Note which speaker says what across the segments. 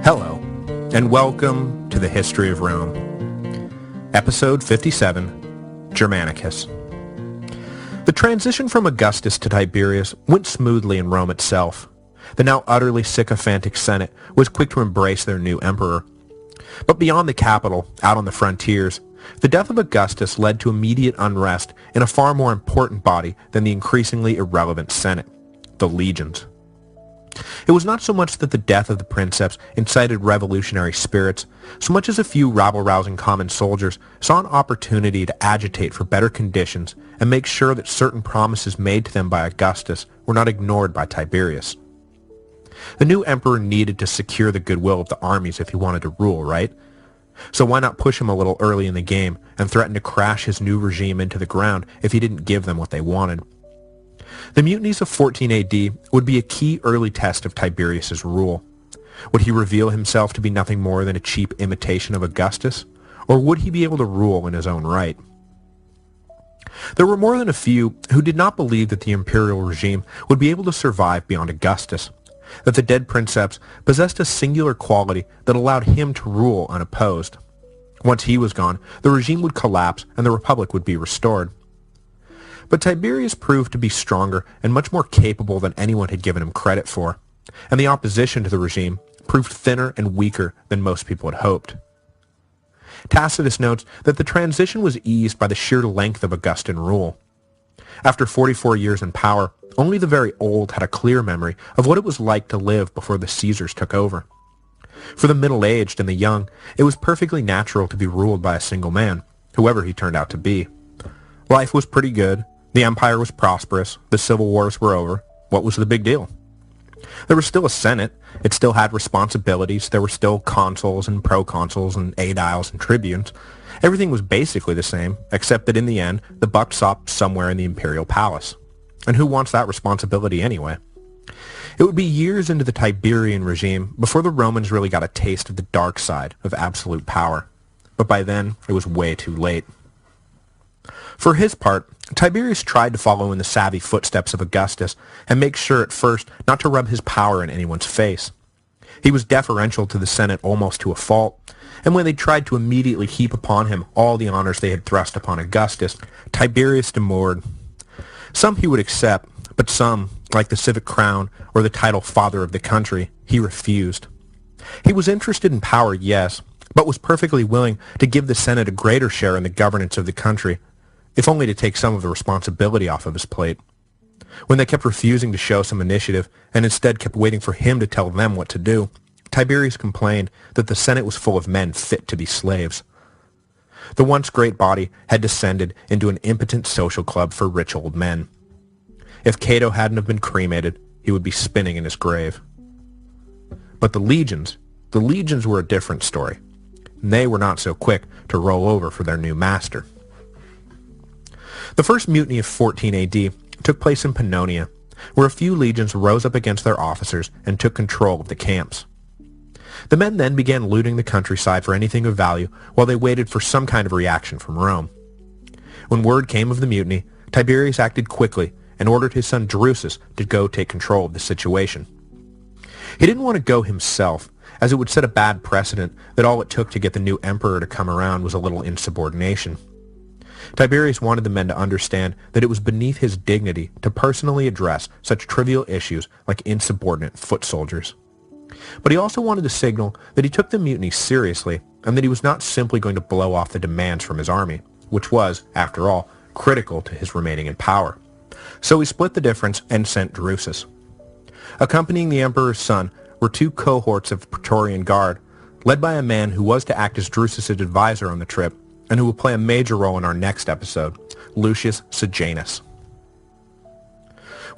Speaker 1: Hello, and welcome to the History of Rome. Episode 57, Germanicus. The transition from Augustus to Tiberius went smoothly in Rome itself. The now utterly sycophantic Senate was quick to embrace their new emperor. But beyond the capital, out on the frontiers, the death of Augustus led to immediate unrest in a far more important body than the increasingly irrelevant Senate, the legions. It was not so much that the death of the princeps incited revolutionary spirits, so much as a few rabble-rousing common soldiers saw an opportunity to agitate for better conditions and make sure that certain promises made to them by Augustus were not ignored by Tiberius. The new emperor needed to secure the goodwill of the armies if he wanted to rule, right? So why not push him a little early in the game and threaten to crash his new regime into the ground if he didn't give them what they wanted? The mutinies of 14 AD would be a key early test of Tiberius's rule. Would he reveal himself to be nothing more than a cheap imitation of Augustus, or would he be able to rule in his own right? There were more than a few who did not believe that the imperial regime would be able to survive beyond Augustus, that the dead princeps possessed a singular quality that allowed him to rule unopposed. Once he was gone, the regime would collapse and the republic would be restored. But Tiberius proved to be stronger and much more capable than anyone had given him credit for, and the opposition to the regime proved thinner and weaker than most people had hoped. Tacitus notes that the transition was eased by the sheer length of Augustan rule. After 44 years in power, only the very old had a clear memory of what it was like to live before the Caesars took over. For the middle-aged and the young, it was perfectly natural to be ruled by a single man, whoever he turned out to be. Life was pretty good. The empire was prosperous, the civil wars were over. What was the big deal? There was still a Senate, it still had responsibilities, there were still consuls and proconsuls and aediles and tribunes. Everything was basically the same, except that in the end, the buck stopped somewhere in the imperial palace. And who wants that responsibility anyway? It would be years into the Tiberian regime before the Romans really got a taste of the dark side of absolute power. But by then, it was way too late. For his part, Tiberius tried to follow in the savvy footsteps of Augustus and make sure at first not to rub his power in anyone's face. He was deferential to the Senate almost to a fault, and when they tried to immediately heap upon him all the honors they had thrust upon Augustus, Tiberius demurred. Some he would accept, but some, like the civic crown or the title Father of the Country, he refused. He was interested in power, yes, but was perfectly willing to give the Senate a greater share in the governance of the country, if only to take some of the responsibility off of his plate. When they kept refusing to show some initiative and instead kept waiting for him to tell them what to do, Tiberius complained that the Senate was full of men fit to be slaves. The once great body had descended into an impotent social club for rich old men. If Cato hadn't have been cremated, he would be spinning in his grave. But the legions were a different story. They were not so quick to roll over for their new master. The first mutiny of 14 AD took place in Pannonia, where a few legions rose up against their officers and took control of the camps. The men then began looting the countryside for anything of value while they waited for some kind of reaction from Rome. When word came of the mutiny, Tiberius acted quickly and ordered his son Drusus to go take control of the situation. He didn't want to go himself, as it would set a bad precedent that all it took to get the new emperor to come around was a little insubordination. Tiberius wanted the men to understand that it was beneath his dignity to personally address such trivial issues like insubordinate foot soldiers. But he also wanted to signal that he took the mutiny seriously and that he was not simply going to blow off the demands from his army, which was, after all, critical to his remaining in power. So he split the difference and sent Drusus. Accompanying the emperor's son were two cohorts of Praetorian Guard, led by a man who was to act as Drusus' advisor on the trip, and who will play a major role in our next episode, Lucius Sejanus.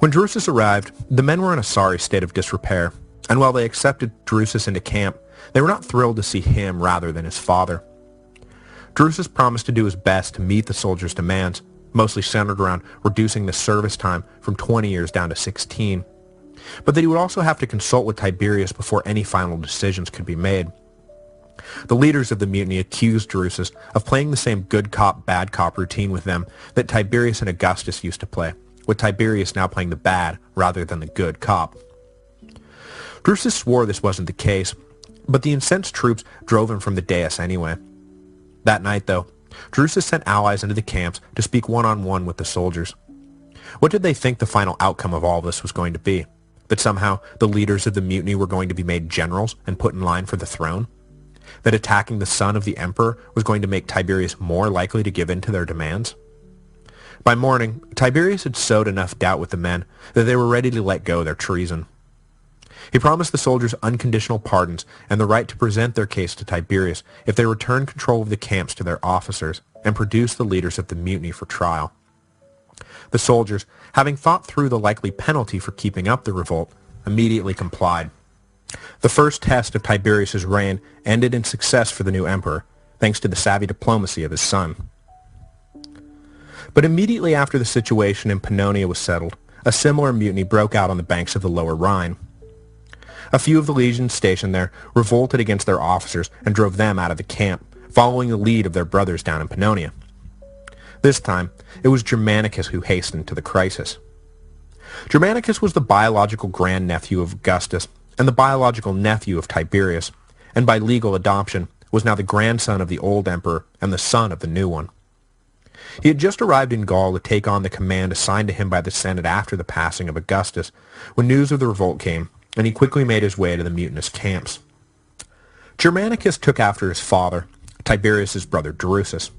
Speaker 1: When Drusus arrived, the men were in a sorry state of disrepair, and while they accepted Drusus into camp, they were not thrilled to see him rather than his father. Drusus promised to do his best to meet the soldiers' demands, mostly centered around reducing the service time from 20 years down to 16, but that he would also have to consult with Tiberius before any final decisions could be made. The leaders of the mutiny accused Drusus of playing the same good cop, bad cop routine with them that Tiberius and Augustus used to play, with Tiberius now playing the bad rather than the good cop. Drusus swore this wasn't the case, but the incensed troops drove him from the dais anyway. That night, though, Drusus sent allies into the camps to speak one-on-one with the soldiers. What did they think the final outcome of all this was going to be? That somehow the leaders of the mutiny were going to be made generals and put in line for the throne? That attacking the son of the emperor was going to make Tiberius more likely to give in to their demands? By morning, Tiberius had sowed enough doubt with the men that they were ready to let go their treason. He promised the soldiers unconditional pardons and the right to present their case to Tiberius if they returned control of the camps to their officers and produced the leaders of the mutiny for trial. The soldiers, having thought through the likely penalty for keeping up the revolt, immediately complied. The first test of Tiberius's reign ended in success for the new emperor, thanks to the savvy diplomacy of his son. But immediately after the situation in Pannonia was settled, a similar mutiny broke out on the banks of the lower Rhine. A few of the legions stationed there revolted against their officers and drove them out of the camp, following the lead of their brothers down in Pannonia. This time, it was Germanicus who hastened to the crisis. Germanicus was the biological grandnephew of Augustus and the biological nephew of Tiberius, and by legal adoption was now the grandson of the old emperor and the son of the new one. He had just arrived in Gaul to take on the command assigned to him by the Senate after the passing of Augustus, when news of the revolt came, and he quickly made his way to the mutinous camps. Germanicus took after his father, Tiberius's brother Drusus.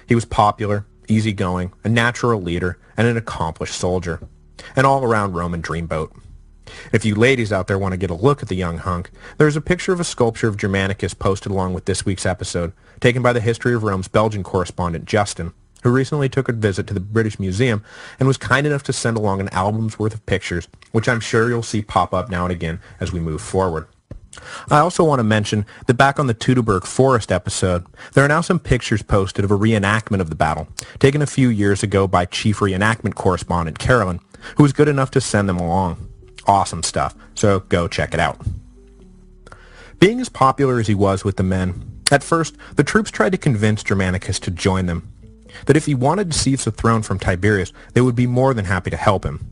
Speaker 1: He was popular, easygoing, a natural leader, and an accomplished soldier, an all-around Roman dreamboat. If you ladies out there want to get a look at the young hunk, there is a picture of a sculpture of Germanicus posted along with this week's episode, taken by the History of Rome's Belgian correspondent Justin, who recently took a visit to the British Museum and was kind enough to send along an album's worth of pictures, which I'm sure you'll see pop up now and again as we move forward. I also want to mention that back on the Teutoburg Forest episode, there are now some pictures posted of a reenactment of the battle, taken a few years ago by chief reenactment correspondent Carolyn, who was good enough to send them along. Awesome stuff, so go check it out. Being as popular as he was with the men, at first the troops tried to convince Germanicus to join them, that if he wanted to seize the throne from Tiberius, they would be more than happy to help him.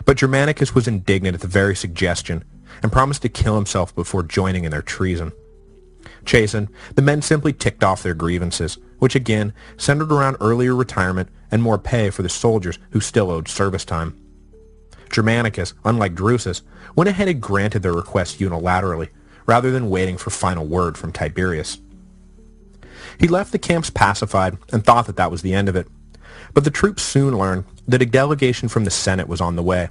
Speaker 1: But Germanicus was indignant at the very suggestion, and promised to kill himself before joining in their treason. Chastened, the men simply ticked off their grievances, which again centered around earlier retirement and more pay for the soldiers who still owed service time. Germanicus, unlike Drusus, went ahead and granted their request unilaterally, rather than waiting for final word from Tiberius. He left the camps pacified and thought that that was the end of it, but the troops soon learned that a delegation from the Senate was on the way.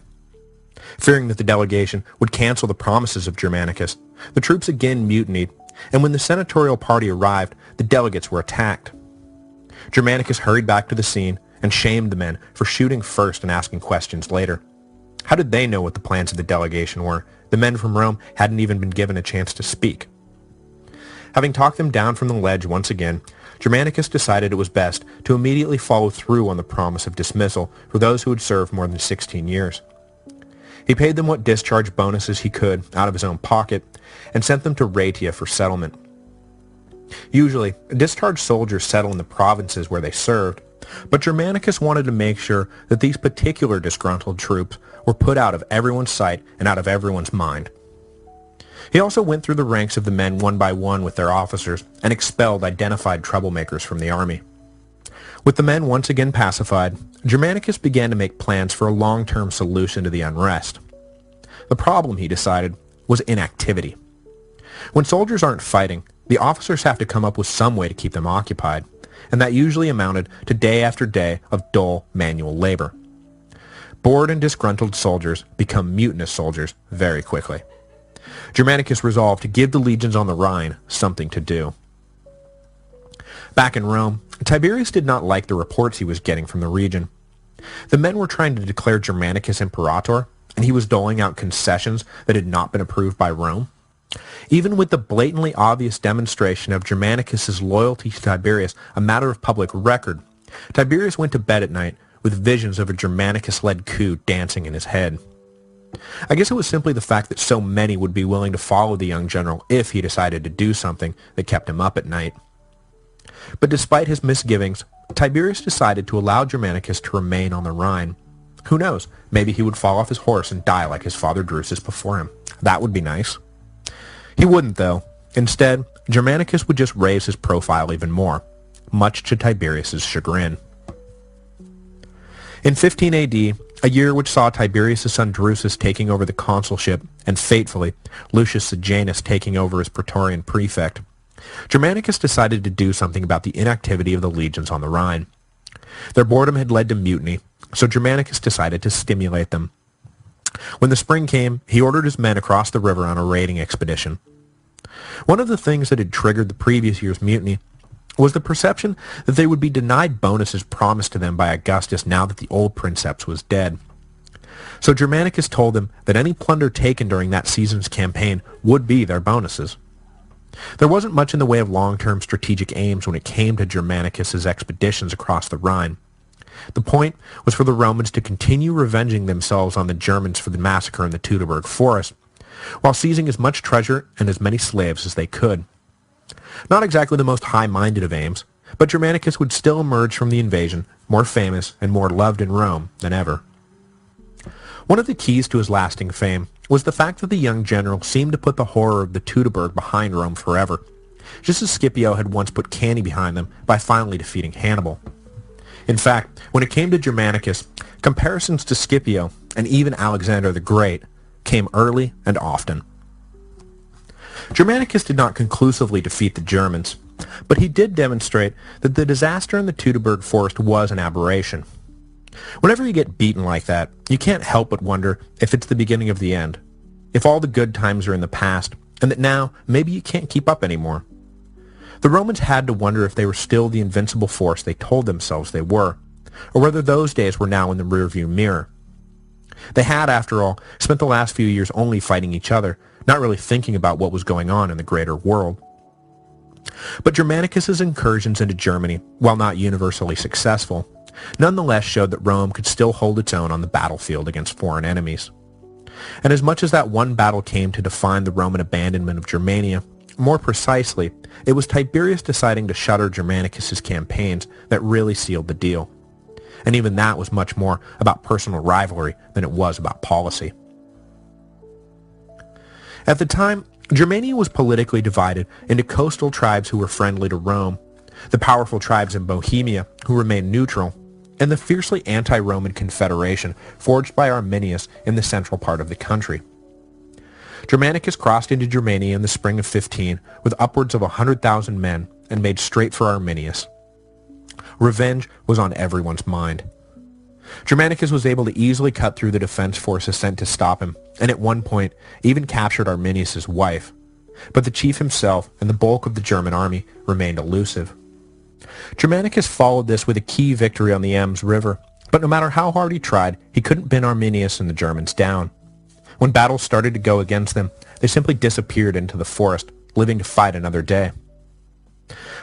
Speaker 1: Fearing that the delegation would cancel the promises of Germanicus, the troops again mutinied, and when the senatorial party arrived, the delegates were attacked. Germanicus hurried back to the scene and shamed the men for shooting first and asking questions later. How did they know what the plans of the delegation were? The men from Rome hadn't even been given a chance to speak. Having talked them down from the ledge once again, Germanicus decided it was best to immediately follow through on the promise of dismissal for those who had served more than 16 years. He paid them what discharge bonuses he could out of his own pocket and sent them to Raetia for settlement. Usually, discharged soldiers settle in the provinces where they served, but Germanicus wanted to make sure that these particular disgruntled troops were put out of everyone's sight and out of everyone's mind. He also went through the ranks of the men one by one with their officers and expelled identified troublemakers from the army. With the men once again pacified, Germanicus began to make plans for a long-term solution to the unrest. The problem, he decided, was inactivity. When soldiers aren't fighting, the officers have to come up with some way to keep them occupied, and that usually amounted to day after day of dull manual labor. Bored and disgruntled soldiers become mutinous soldiers very quickly. Germanicus resolved to give the legions on the Rhine something to do. Back in Rome, Tiberius did not like the reports he was getting from the region. The men were trying to declare Germanicus imperator, and he was doling out concessions that had not been approved by Rome. Even with the blatantly obvious demonstration of Germanicus's loyalty to Tiberius a matter of public record, Tiberius went to bed at night with visions of a Germanicus-led coup dancing in his head. I guess it was simply the fact that so many would be willing to follow the young general if he decided to do something that kept him up at night. But despite his misgivings, Tiberius decided to allow Germanicus to remain on the Rhine. Who knows, maybe he would fall off his horse and die like his father Drusus before him. That would be nice. He wouldn't, though. Instead, Germanicus would just raise his profile even more, much to Tiberius's chagrin. In 15 AD, a year which saw Tiberius' son Drusus taking over the consulship, and fatefully, Lucius Sejanus taking over as praetorian prefect, Germanicus decided to do something about the inactivity of the legions on the Rhine. Their boredom had led to mutiny, so Germanicus decided to stimulate them. When the spring came, he ordered his men across the river on a raiding expedition. One of the things that had triggered the previous year's mutiny was the perception that they would be denied bonuses promised to them by Augustus now that the old princeps was dead. So Germanicus told them that any plunder taken during that season's campaign would be their bonuses. There wasn't much in the way of long-term strategic aims when it came to Germanicus's expeditions across the Rhine. The point was for the Romans to continue revenging themselves on the Germans for the massacre in the Teutoburg forest, while seizing as much treasure and as many slaves as they could. Not exactly the most high-minded of aims, but Germanicus would still emerge from the invasion more famous and more loved in Rome than ever. One of the keys to his lasting fame was the fact that the young general seemed to put the horror of the Teutoburg behind Rome forever, just as Scipio had once put Cannae behind them by finally defeating Hannibal. In fact, when it came to Germanicus, comparisons to Scipio and even Alexander the Great came early and often. Germanicus did not conclusively defeat the Germans, but he did demonstrate that the disaster in the Teutoburg forest was an aberration. Whenever you get beaten like that, you can't help but wonder if it's the beginning of the end, if all the good times are in the past, and that now maybe you can't keep up anymore. The Romans had to wonder if they were still the invincible force they told themselves they were, or whether those days were now in the rearview mirror. They had, after all, spent the last few years only fighting each other, not really thinking about what was going on in the greater world. But Germanicus's incursions into Germany, while not universally successful, nonetheless showed that Rome could still hold its own on the battlefield against foreign enemies. And as much as that one battle came to define the Roman abandonment of Germania, more precisely, it was Tiberius deciding to shutter Germanicus's campaigns that really sealed the deal. And even that was much more about personal rivalry than it was about policy. At the time, Germania was politically divided into coastal tribes who were friendly to Rome, the powerful tribes in Bohemia who remained neutral, and the fiercely anti-Roman confederation forged by Arminius in the central part of the country. Germanicus crossed into Germania in the spring of 15 with upwards of 100,000 men and made straight for Arminius. Revenge was on everyone's mind. Germanicus was able to easily cut through the defense forces sent to stop him, and at one point even captured Arminius' wife. But the chief himself and the bulk of the German army remained elusive. Germanicus followed this with a key victory on the Ems River, but no matter how hard he tried, he couldn't pin Arminius and the Germans down. When battles started to go against them, they simply disappeared into the forest, living to fight another day.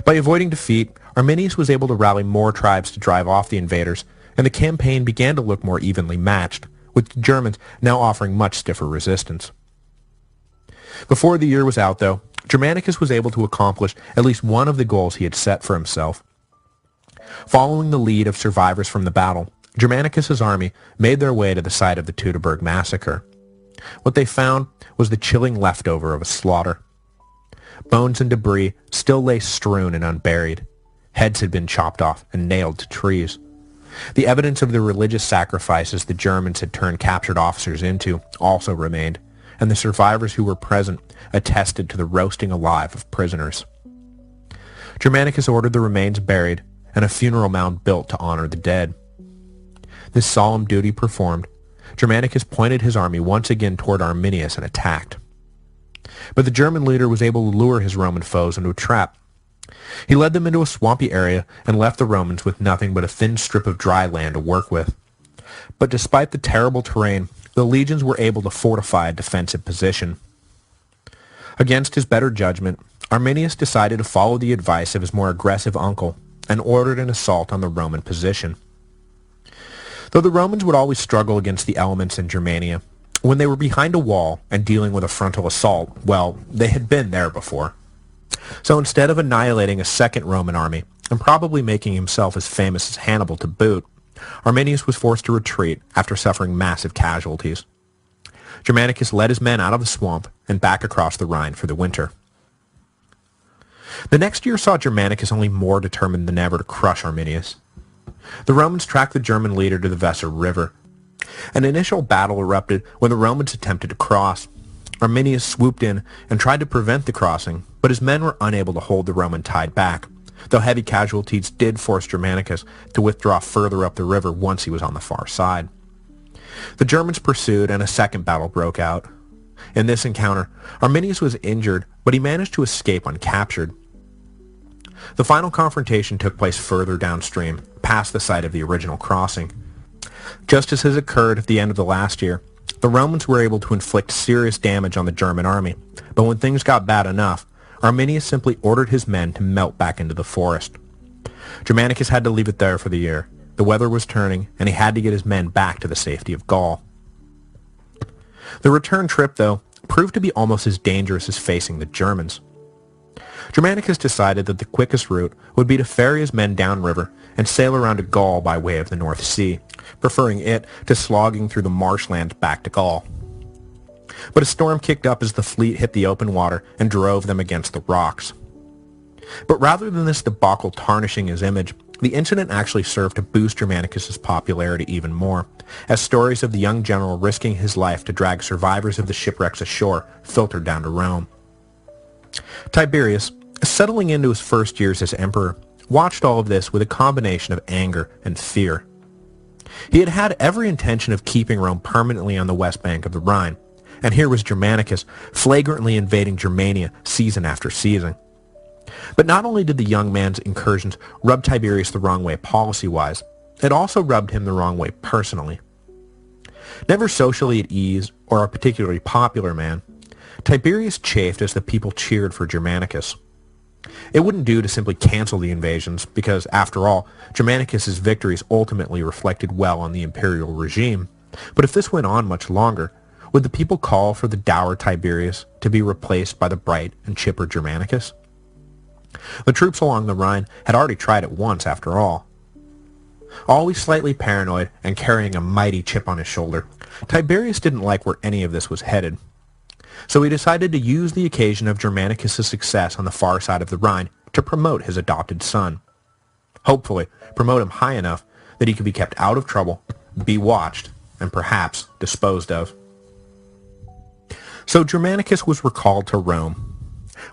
Speaker 1: By avoiding defeat, Arminius was able to rally more tribes to drive off the invaders, and the campaign began to look more evenly matched, with the Germans now offering much stiffer resistance. Before the year was out, though, Germanicus was able to accomplish at least one of the goals he had set for himself. Following the lead of survivors from the battle, Germanicus's army made their way to the site of the Teutoburg massacre. What they found was the chilling leftover of a slaughter. Bones and debris still lay strewn and unburied. Heads had been chopped off and nailed to trees. The evidence of the religious sacrifices the Germans had turned captured officers into also remained, and the survivors who were present attested to the roasting alive of prisoners. Germanicus ordered the remains buried and a funeral mound built to honor the dead. This solemn duty performed, Germanicus pointed his army once again toward Arminius and attacked. But the German leader was able to lure his Roman foes into a trap. He led them into a swampy area and left the Romans with nothing but a thin strip of dry land to work with. But despite the terrible terrain, the legions were able to fortify a defensive position. Against his better judgment, Arminius decided to follow the advice of his more aggressive uncle and ordered an assault on the Roman position. Though the Romans would always struggle against the elements in Germania, when they were behind a wall and dealing with a frontal assault, well, they had been there before. So instead of annihilating a second Roman army, and probably making himself as famous as Hannibal to boot, Arminius was forced to retreat after suffering massive casualties. Germanicus led his men out of the swamp and back across the Rhine for the winter. The next year saw Germanicus only more determined than ever to crush Arminius. The Romans tracked the German leader to the Weser River. An initial battle erupted when the Romans attempted to cross. Arminius swooped in and tried to prevent the crossing, but his men were unable to hold the Roman tide back, though heavy casualties did force Germanicus to withdraw further up the river once he was on the far side. The Germans pursued, and a second battle broke out. In this encounter, Arminius was injured, but he managed to escape uncaptured. The final confrontation took place further downstream, past the site of the original crossing. Just as has occurred at the end of the last year, the Romans were able to inflict serious damage on the German army, but when things got bad enough, Arminius simply ordered his men to melt back into the forest. Germanicus had to leave it there for the year. The weather was turning, and he had to get his men back to the safety of Gaul. The return trip, though, proved to be almost as dangerous as facing the Germans. Germanicus decided that the quickest route would be to ferry his men downriver and sail around to Gaul by way of the North Sea, preferring it to slogging through the marshlands back to Gaul. But a storm kicked up as the fleet hit the open water and drove them against the rocks. But rather than this debacle tarnishing his image, the incident actually served to boost Germanicus' popularity even more, as stories of the young general risking his life to drag survivors of the shipwrecks ashore filtered down to Rome. Tiberius, settling into his first years as emperor, watched all of this with a combination of anger and fear. He had had every intention of keeping Rome permanently on the west bank of the Rhine, and here was Germanicus flagrantly invading Germania season after season. But not only did the young man's incursions rub Tiberius the wrong way policy-wise, it also rubbed him the wrong way personally. Never socially at ease or a particularly popular man, Tiberius chafed as the people cheered for Germanicus. It wouldn't do to simply cancel the invasions because, after all, Germanicus' victories ultimately reflected well on the imperial regime. But if this went on much longer, would the people call for the dour Tiberius to be replaced by the bright and chipper Germanicus? The troops along the Rhine had already tried it once, after all. Always slightly paranoid and carrying a mighty chip on his shoulder, Tiberius didn't like where any of this was headed. So he decided to use the occasion of Germanicus' success on the far side of the Rhine to promote his adopted son. Hopefully, promote him high enough that he could be kept out of trouble, be watched, and perhaps disposed of. So Germanicus was recalled to Rome.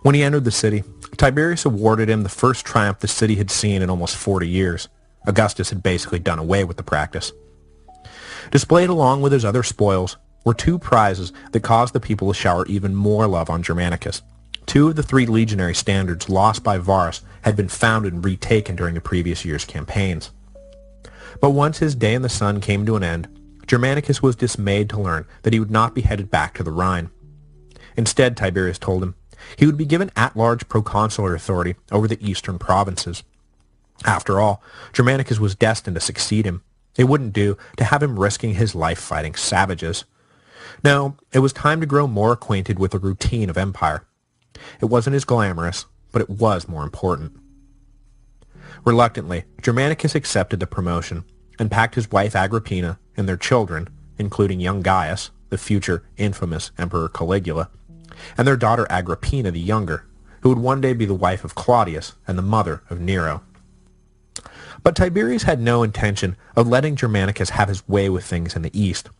Speaker 1: When he entered the city, Tiberius awarded him the first triumph the city had seen in almost 40 years. Augustus had basically done away with the practice. Displayed along with his other spoils were two prizes that caused the people to shower even more love on Germanicus. Two of the 3 legionary standards lost by Varus had been found and retaken during the previous year's campaigns. But once his day in the sun came to an end, Germanicus was dismayed to learn that he would not be headed back to the Rhine. Instead, Tiberius told him, he would be given at-large proconsular authority over the eastern provinces. After all, Germanicus was destined to succeed him. It wouldn't do to have him risking his life fighting savages. No, it was time to grow more acquainted with the routine of empire. It wasn't as glamorous, but it was more important. Reluctantly, Germanicus accepted the promotion and packed his wife Agrippina and their children, including young Gaius, the future infamous Emperor Caligula, and their daughter Agrippina the younger, who would one day be the wife of Claudius and the mother of Nero. But Tiberius had no intention of letting Germanicus have his way with things in the east.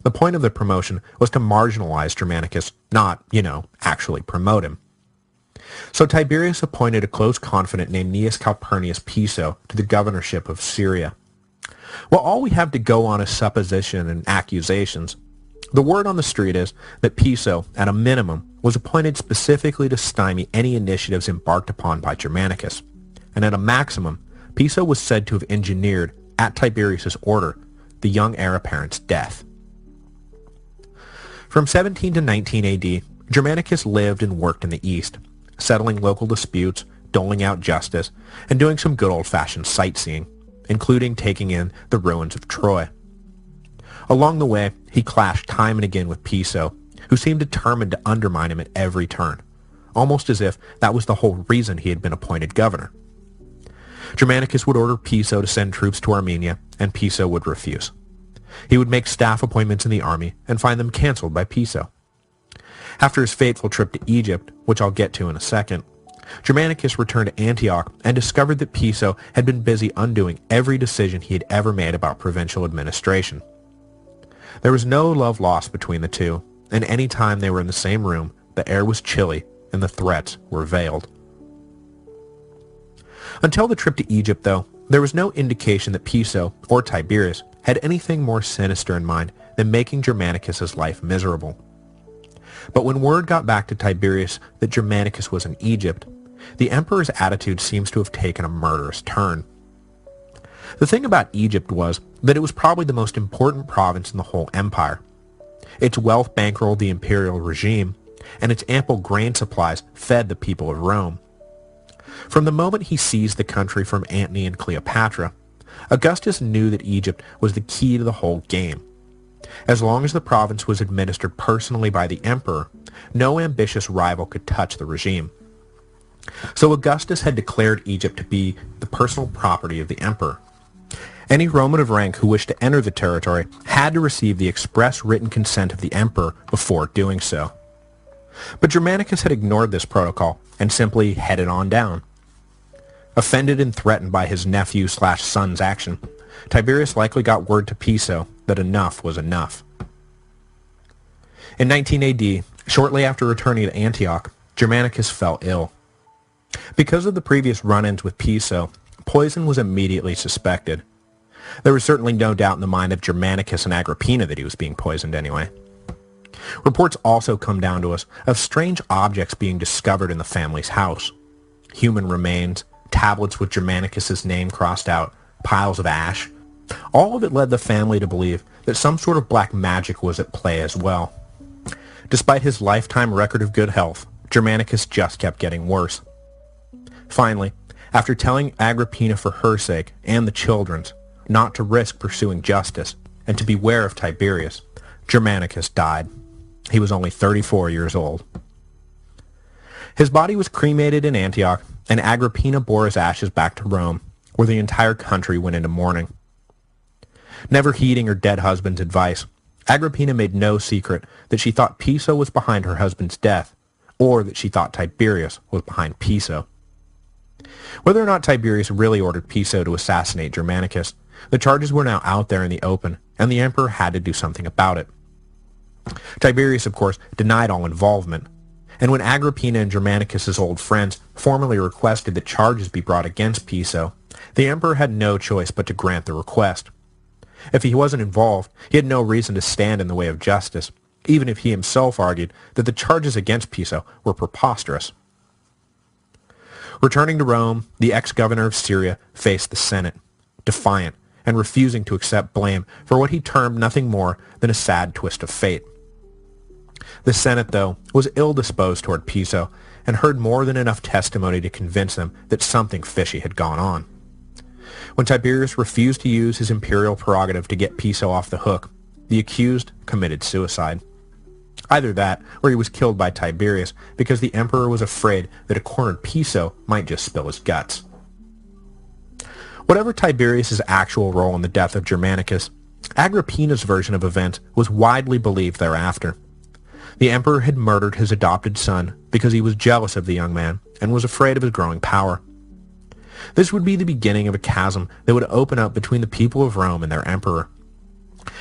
Speaker 1: The point of the promotion was to marginalize Germanicus, not, actually promote him. So Tiberius appointed a close confidant named Gnaeus Calpurnius Piso to the governorship of Syria. While all we have to go on is supposition and accusations, the word on the street is that Piso, at a minimum, was appointed specifically to stymie any initiatives embarked upon by Germanicus, and at a maximum, Piso was said to have engineered, at Tiberius' order, the young heir apparent's death. From 17 to 19 AD, Germanicus lived and worked in the east, settling local disputes, doling out justice, and doing some good old-fashioned sightseeing, including taking in the ruins of Troy. Along the way, he clashed time and again with Piso, who seemed determined to undermine him at every turn, almost as if that was the whole reason he had been appointed governor. Germanicus would order Piso to send troops to Armenia, and Piso would refuse. He would make staff appointments in the army and find them canceled by Piso. After his fateful trip to Egypt, which I'll get to in a second, Germanicus returned to Antioch and discovered that Piso had been busy undoing every decision he had ever made about provincial administration. There was no love lost between the two, and any time they were in the same room, the air was chilly and the threats were veiled. Until the trip to Egypt, though, there was no indication that Piso or Tiberius had anything more sinister in mind than making Germanicus' life miserable. But when word got back to Tiberius that Germanicus was in Egypt, the emperor's attitude seems to have taken a murderous turn. The thing about Egypt was that it was probably the most important province in the whole empire. Its wealth bankrolled the imperial regime, and its ample grain supplies fed the people of Rome. From the moment he seized the country from Antony and Cleopatra, Augustus knew that Egypt was the key to the whole game. As long as the province was administered personally by the emperor, no ambitious rival could touch the regime. So Augustus had declared Egypt to be the personal property of the emperor. Any Roman of rank who wished to enter the territory had to receive the express written consent of the emperor before doing so. But Germanicus had ignored this protocol and simply headed on down. Offended and threatened by his nephew/son's action, Tiberius likely got word to Piso that enough was enough. In 19 AD, shortly after returning to Antioch, Germanicus fell ill. Because of the previous run-ins with Piso, poison was immediately suspected. There was certainly no doubt in the mind of Germanicus and Agrippina that he was being poisoned anyway. Reports also come down to us of strange objects being discovered in the family's house. Human remains, tablets with Germanicus' name crossed out, piles of ash. All of it led the family to believe that some sort of black magic was at play as well. Despite his lifetime record of good health, Germanicus just kept getting worse. Finally, after telling Agrippina for her sake and the children's not to risk pursuing justice and to beware of Tiberius, Germanicus died. He was only 34 years old. His body was cremated in Antioch, and Agrippina bore his ashes back to Rome, where the entire country went into mourning. Never heeding her dead husband's advice, Agrippina made no secret that she thought Piso was behind her husband's death, or that she thought Tiberius was behind Piso. Whether or not Tiberius really ordered Piso to assassinate Germanicus, the charges were now out there in the open, and the emperor had to do something about it. Tiberius, of course, denied all involvement, and when Agrippina and Germanicus' old friends formally requested that charges be brought against Piso, the emperor had no choice but to grant the request. If he wasn't involved, he had no reason to stand in the way of justice, even if he himself argued that the charges against Piso were preposterous. Returning to Rome, the ex-governor of Syria faced the Senate, defiant and refusing to accept blame for what he termed nothing more than a sad twist of fate. The Senate, though, was ill-disposed toward Piso and heard more than enough testimony to convince them that something fishy had gone on. When Tiberius refused to use his imperial prerogative to get Piso off the hook, the accused committed suicide. Either that, or he was killed by Tiberius because the emperor was afraid that a cornered Piso might just spill his guts. Whatever Tiberius' actual role in the death of Germanicus, Agrippina's version of events was widely believed thereafter. The emperor had murdered his adopted son because he was jealous of the young man and was afraid of his growing power. This would be the beginning of a chasm that would open up between the people of Rome and their emperor.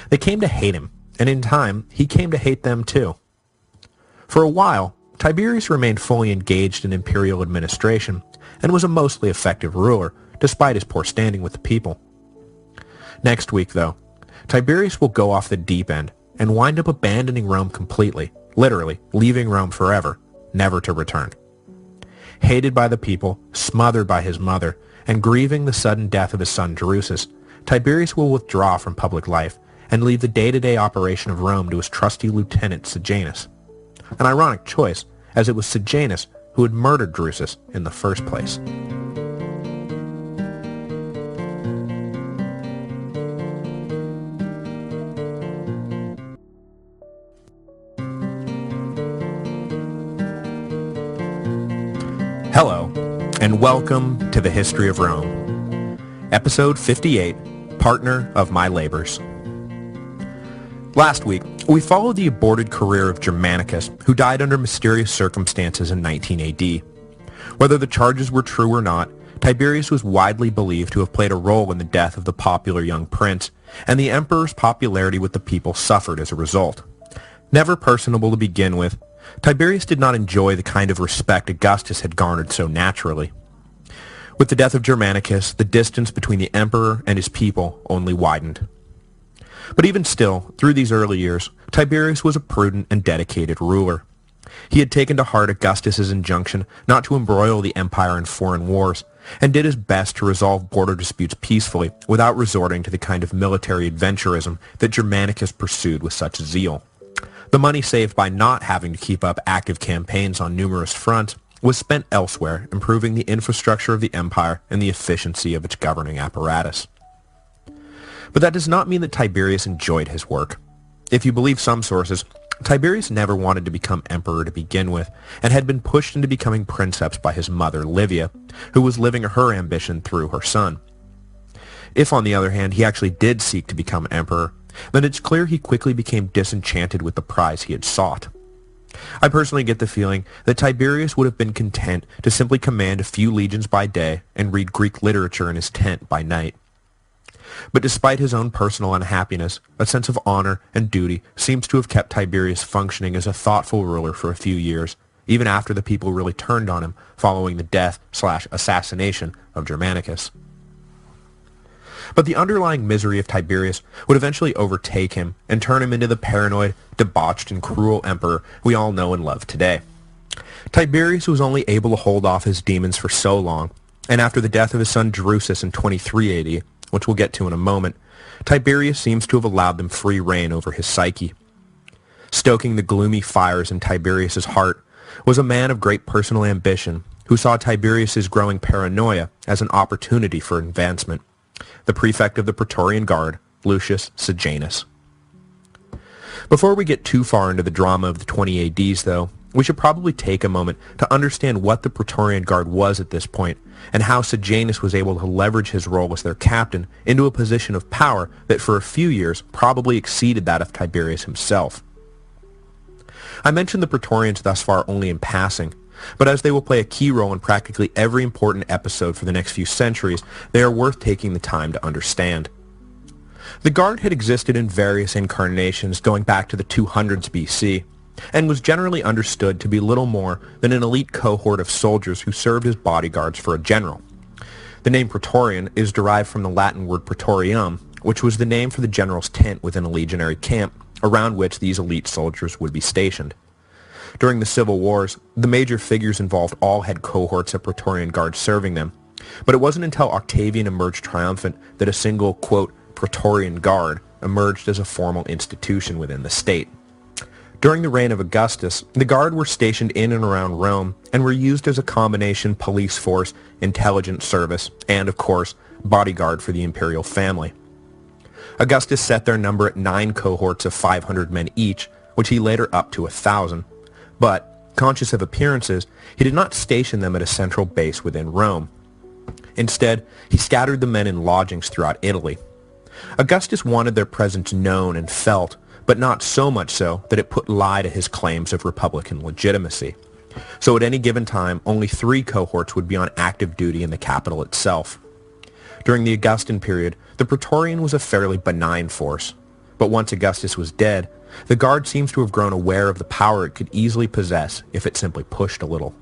Speaker 1: They came to hate him, and in time, he came to hate them too. For a while, Tiberius remained fully engaged in imperial administration and was a mostly effective ruler, despite his poor standing with the people. Next week, though, Tiberius will go off the deep end and wind up abandoning Rome completely, literally leaving Rome forever, never to return. Hated by the people, smothered by his mother, and grieving the sudden death of his son Drusus, Tiberius will withdraw from public life and leave the day-to-day operation of Rome to his trusty lieutenant Sejanus. An ironic choice, as it was Sejanus who had murdered Drusus in the first place. Hello, and welcome to the History of Rome, Episode 58, Partner of My Labors. Last week, We follow the aborted career of Germanicus, who died under mysterious circumstances in 19 AD. Whether the charges were true or not, Tiberius was widely believed to have played a role in the death of the popular young prince, and the emperor's popularity with the people suffered as a result. Never personable to begin with, Tiberius did not enjoy the kind of respect Augustus had garnered so naturally. With the death of Germanicus, the distance between the emperor and his people only widened. But even still, through these early years, Tiberius was a prudent and dedicated ruler. He had taken to heart Augustus's injunction not to embroil the empire in foreign wars, and did his best to resolve border disputes peacefully without resorting to the kind of military adventurism that Germanicus pursued with such zeal. The money saved by not having to keep up active campaigns on numerous fronts was spent elsewhere, improving the infrastructure of the empire and the efficiency of its governing apparatus. But that does not mean that Tiberius enjoyed his work. If you believe some sources, Tiberius never wanted to become emperor to begin with, and had been pushed into becoming princeps by his mother Livia, who was living her ambition through her son. If, on the other hand, he actually did seek to become emperor, then it's clear he quickly became disenchanted with the prize he had sought. I personally get the feeling that Tiberius would have been content to simply command a few legions by day and read Greek literature in his tent by night. But despite his own personal unhappiness, a sense of honor and duty seems to have kept Tiberius functioning as a thoughtful ruler for a few years, even after the people really turned on him following the death/assassination of Germanicus. But the underlying misery of Tiberius would eventually overtake him and turn him into the paranoid, debauched, and cruel emperor we all know and love today. Tiberius was only able to hold off his demons for so long, and after the death of his son Drusus in 23 AD, which we'll get to in a moment, Tiberius seems to have allowed them free rein over his psyche. Stoking the gloomy fires in Tiberius's heart was a man of great personal ambition who saw Tiberius's growing paranoia as an opportunity for advancement, the prefect of the Praetorian Guard, Lucius Sejanus. Before we get too far into the drama of the 20 ADs, though, we should probably take a moment to understand what the Praetorian Guard was at this point, and how Sejanus was able to leverage his role as their captain into a position of power that for a few years probably exceeded that of Tiberius himself. I mentioned the Praetorians thus far only in passing, but as they will play a key role in practically every important episode for the next few centuries, they are worth taking the time to understand. The Guard had existed in various incarnations going back to the 200s BC, and was generally understood to be little more than an elite cohort of soldiers who served as bodyguards for a general. The name Praetorian is derived from the Latin word praetorium, which was the name for the general's tent within a legionary camp, around which these elite soldiers would be stationed. During the civil wars, the major figures involved all had cohorts of Praetorian Guards serving them, but it wasn't until Octavian emerged triumphant that a single, quote, Praetorian Guard emerged as a formal institution within the state. During the reign of Augustus, the Guard were stationed in and around Rome and were used as a combination police force, intelligence service, and, of course, bodyguard for the imperial family. Augustus set their number at 9 cohorts of 500 men each, which he later upped to 1,000. But, conscious of appearances, he did not station them at a central base within Rome. Instead, he scattered the men in lodgings throughout Italy. Augustus wanted their presence known and felt, but not so much so that it put lie to his claims of republican legitimacy. So at any given time, only 3 cohorts would be on active duty in the capital itself. During the Augustan period, the Praetorian was a fairly benign force, but once Augustus was dead, the Guard seems to have grown aware of the power it could easily possess if it simply pushed a little.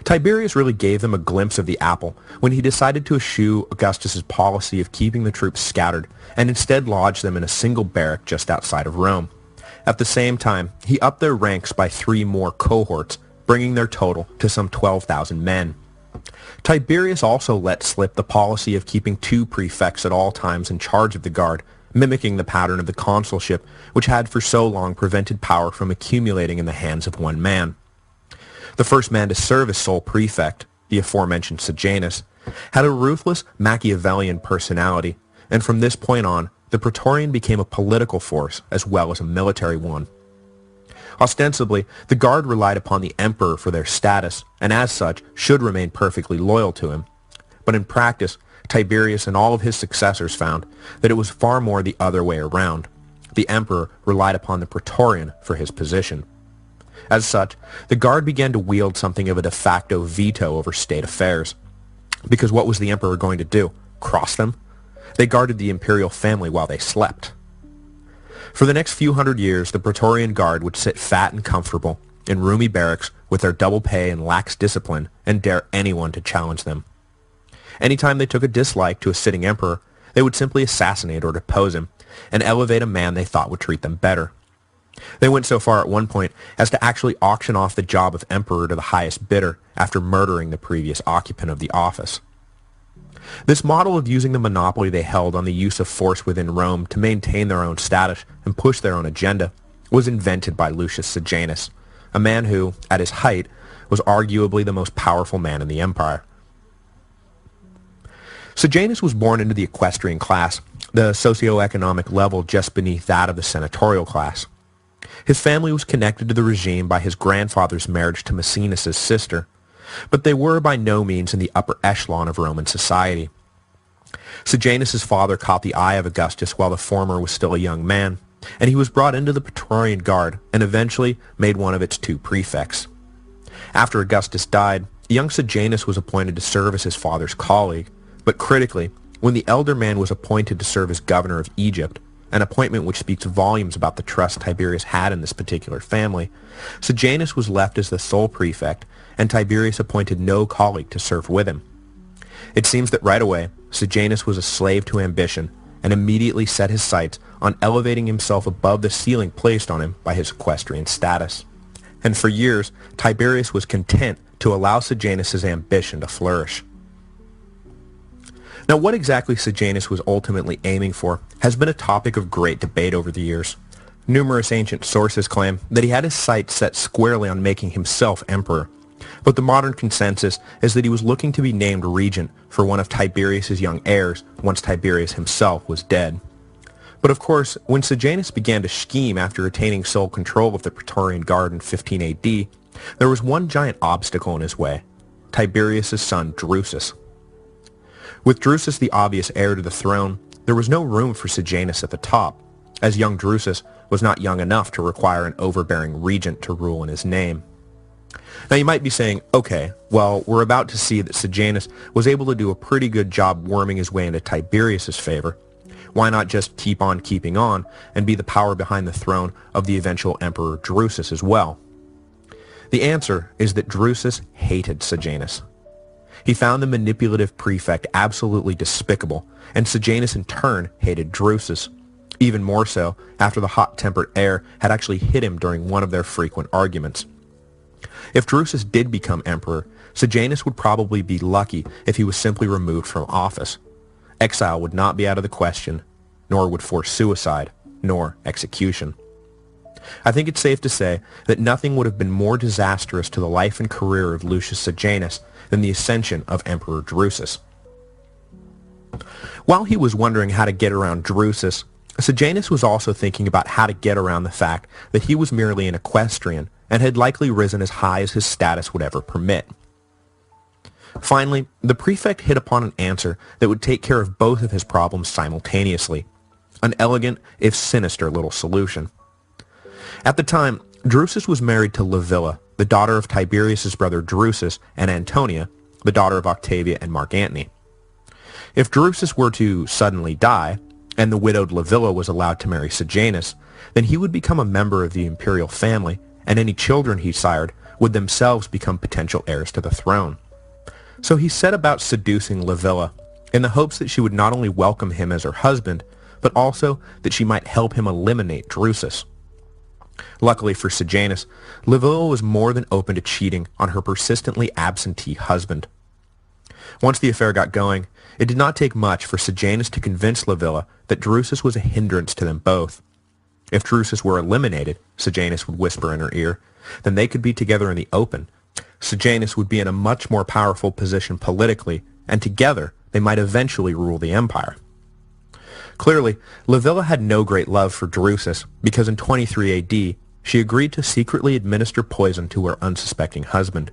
Speaker 1: Tiberius really gave them a glimpse of the apple when he decided to eschew Augustus's policy of keeping the troops scattered and instead lodged them in a single barrack just outside of Rome. At the same time, he upped their ranks by 3 more cohorts, bringing their total to some 12,000 men. Tiberius also let slip the policy of keeping 2 prefects at all times in charge of the Guard, mimicking the pattern of the consulship, which had for so long prevented power from accumulating in the hands of one man. The first man to serve as sole prefect, the aforementioned Sejanus, had a ruthless Machiavellian personality, and from this point on, the Praetorian became a political force as well as a military one. Ostensibly, the Guard relied upon the emperor for their status, and as such, should remain perfectly loyal to him. But in practice, Tiberius and all of his successors found that it was far more the other way around. The emperor relied upon the praetorian for his position. As such, the guard began to wield something of a de facto veto over state affairs. Because what was the emperor going to do? Cross them? They guarded the imperial family while they slept. For the next few hundred years, the Praetorian Guard would sit fat and comfortable in roomy barracks with their double pay and lax discipline and dare anyone to challenge them. Anytime they took a dislike to a sitting emperor, they would simply assassinate or depose him and elevate a man they thought would treat them better. They went so far at one point as to actually auction off the job of emperor to the highest bidder after murdering the previous occupant of the office. This model of using the monopoly they held on the use of force within Rome to maintain their own status and push their own agenda was invented by Lucius Sejanus, a man who, at his height, was arguably the most powerful man in the empire. Sejanus was born into the equestrian class, the socioeconomic level just beneath that of the senatorial class. His family was connected to the regime by his grandfather's marriage to Maecenas' sister, but they were by no means in the upper echelon of Roman society. Sejanus' father caught the eye of Augustus while the former was still a young man, and he was brought into the Praetorian Guard and eventually made one of its two prefects. After Augustus died, young Sejanus was appointed to serve as his father's colleague, but critically, when the elder man was appointed to serve as governor of Egypt, an appointment which speaks volumes about the trust Tiberius had in this particular family, Sejanus was left as the sole prefect, and Tiberius appointed no colleague to serve with him. It seems that right away, Sejanus was a slave to ambition, and immediately set his sights on elevating himself above the ceiling placed on him by his equestrian status. And for years, Tiberius was content to allow Sejanus' ambition to flourish. Now, what exactly Sejanus was ultimately aiming for has been a topic of great debate over the years. Numerous ancient sources claim that he had his sights set squarely on making himself emperor, but the modern consensus is that he was looking to be named regent for one of Tiberius' young heirs once Tiberius himself was dead. But of course, when Sejanus began to scheme after attaining sole control of the Praetorian Guard in 15 AD, there was one giant obstacle in his way: Tiberius' son Drusus. With Drusus the obvious heir to the throne, there was no room for Sejanus at the top, as young Drusus was not young enough to require an overbearing regent to rule in his name. Now you might be saying, okay, well, we're about to see that Sejanus was able to do a pretty good job worming his way into Tiberius' favor. Why not just keep on keeping on and be the power behind the throne of the eventual emperor Drusus as well? The answer is that Drusus hated Sejanus. He found the manipulative prefect absolutely despicable, and Sejanus in turn hated Drusus, even more so after the hot-tempered heir had actually hit him during one of their frequent arguments. If Drusus did become emperor, Sejanus would probably be lucky if he was simply removed from office. Exile would not be out of the question, nor would forced suicide, nor execution. I think it's safe to say that nothing would have been more disastrous to the life and career of Lucius Sejanus than the ascension of Emperor Drusus. While he was wondering how to get around Drusus, Sejanus was also thinking about how to get around the fact that he was merely an equestrian and had likely risen as high as his status would ever permit. Finally, the prefect hit upon an answer that would take care of both of his problems simultaneously, an elegant, if sinister, little solution. At the time, Drusus was married to Livilla, the daughter of Tiberius' brother Drusus, and Antonia, the daughter of Octavia and Mark Antony. If Drusus were to suddenly die, and the widowed Livilla was allowed to marry Sejanus, then he would become a member of the imperial family, and any children he sired would themselves become potential heirs to the throne. So he set about seducing Livilla, in the hopes that she would not only welcome him as her husband, but also that she might help him eliminate Drusus. Luckily for Sejanus, Livilla was more than open to cheating on her persistently absentee husband. Once the affair got going, it did not take much for Sejanus to convince Livilla that Drusus was a hindrance to them both. If Drusus were eliminated, Sejanus would whisper in her ear, then they could be together in the open. Sejanus would be in a much more powerful position politically, and together they might eventually rule the empire. Clearly, Livilla had no great love for Drusus because in 23 AD, she agreed to secretly administer poison to her unsuspecting husband.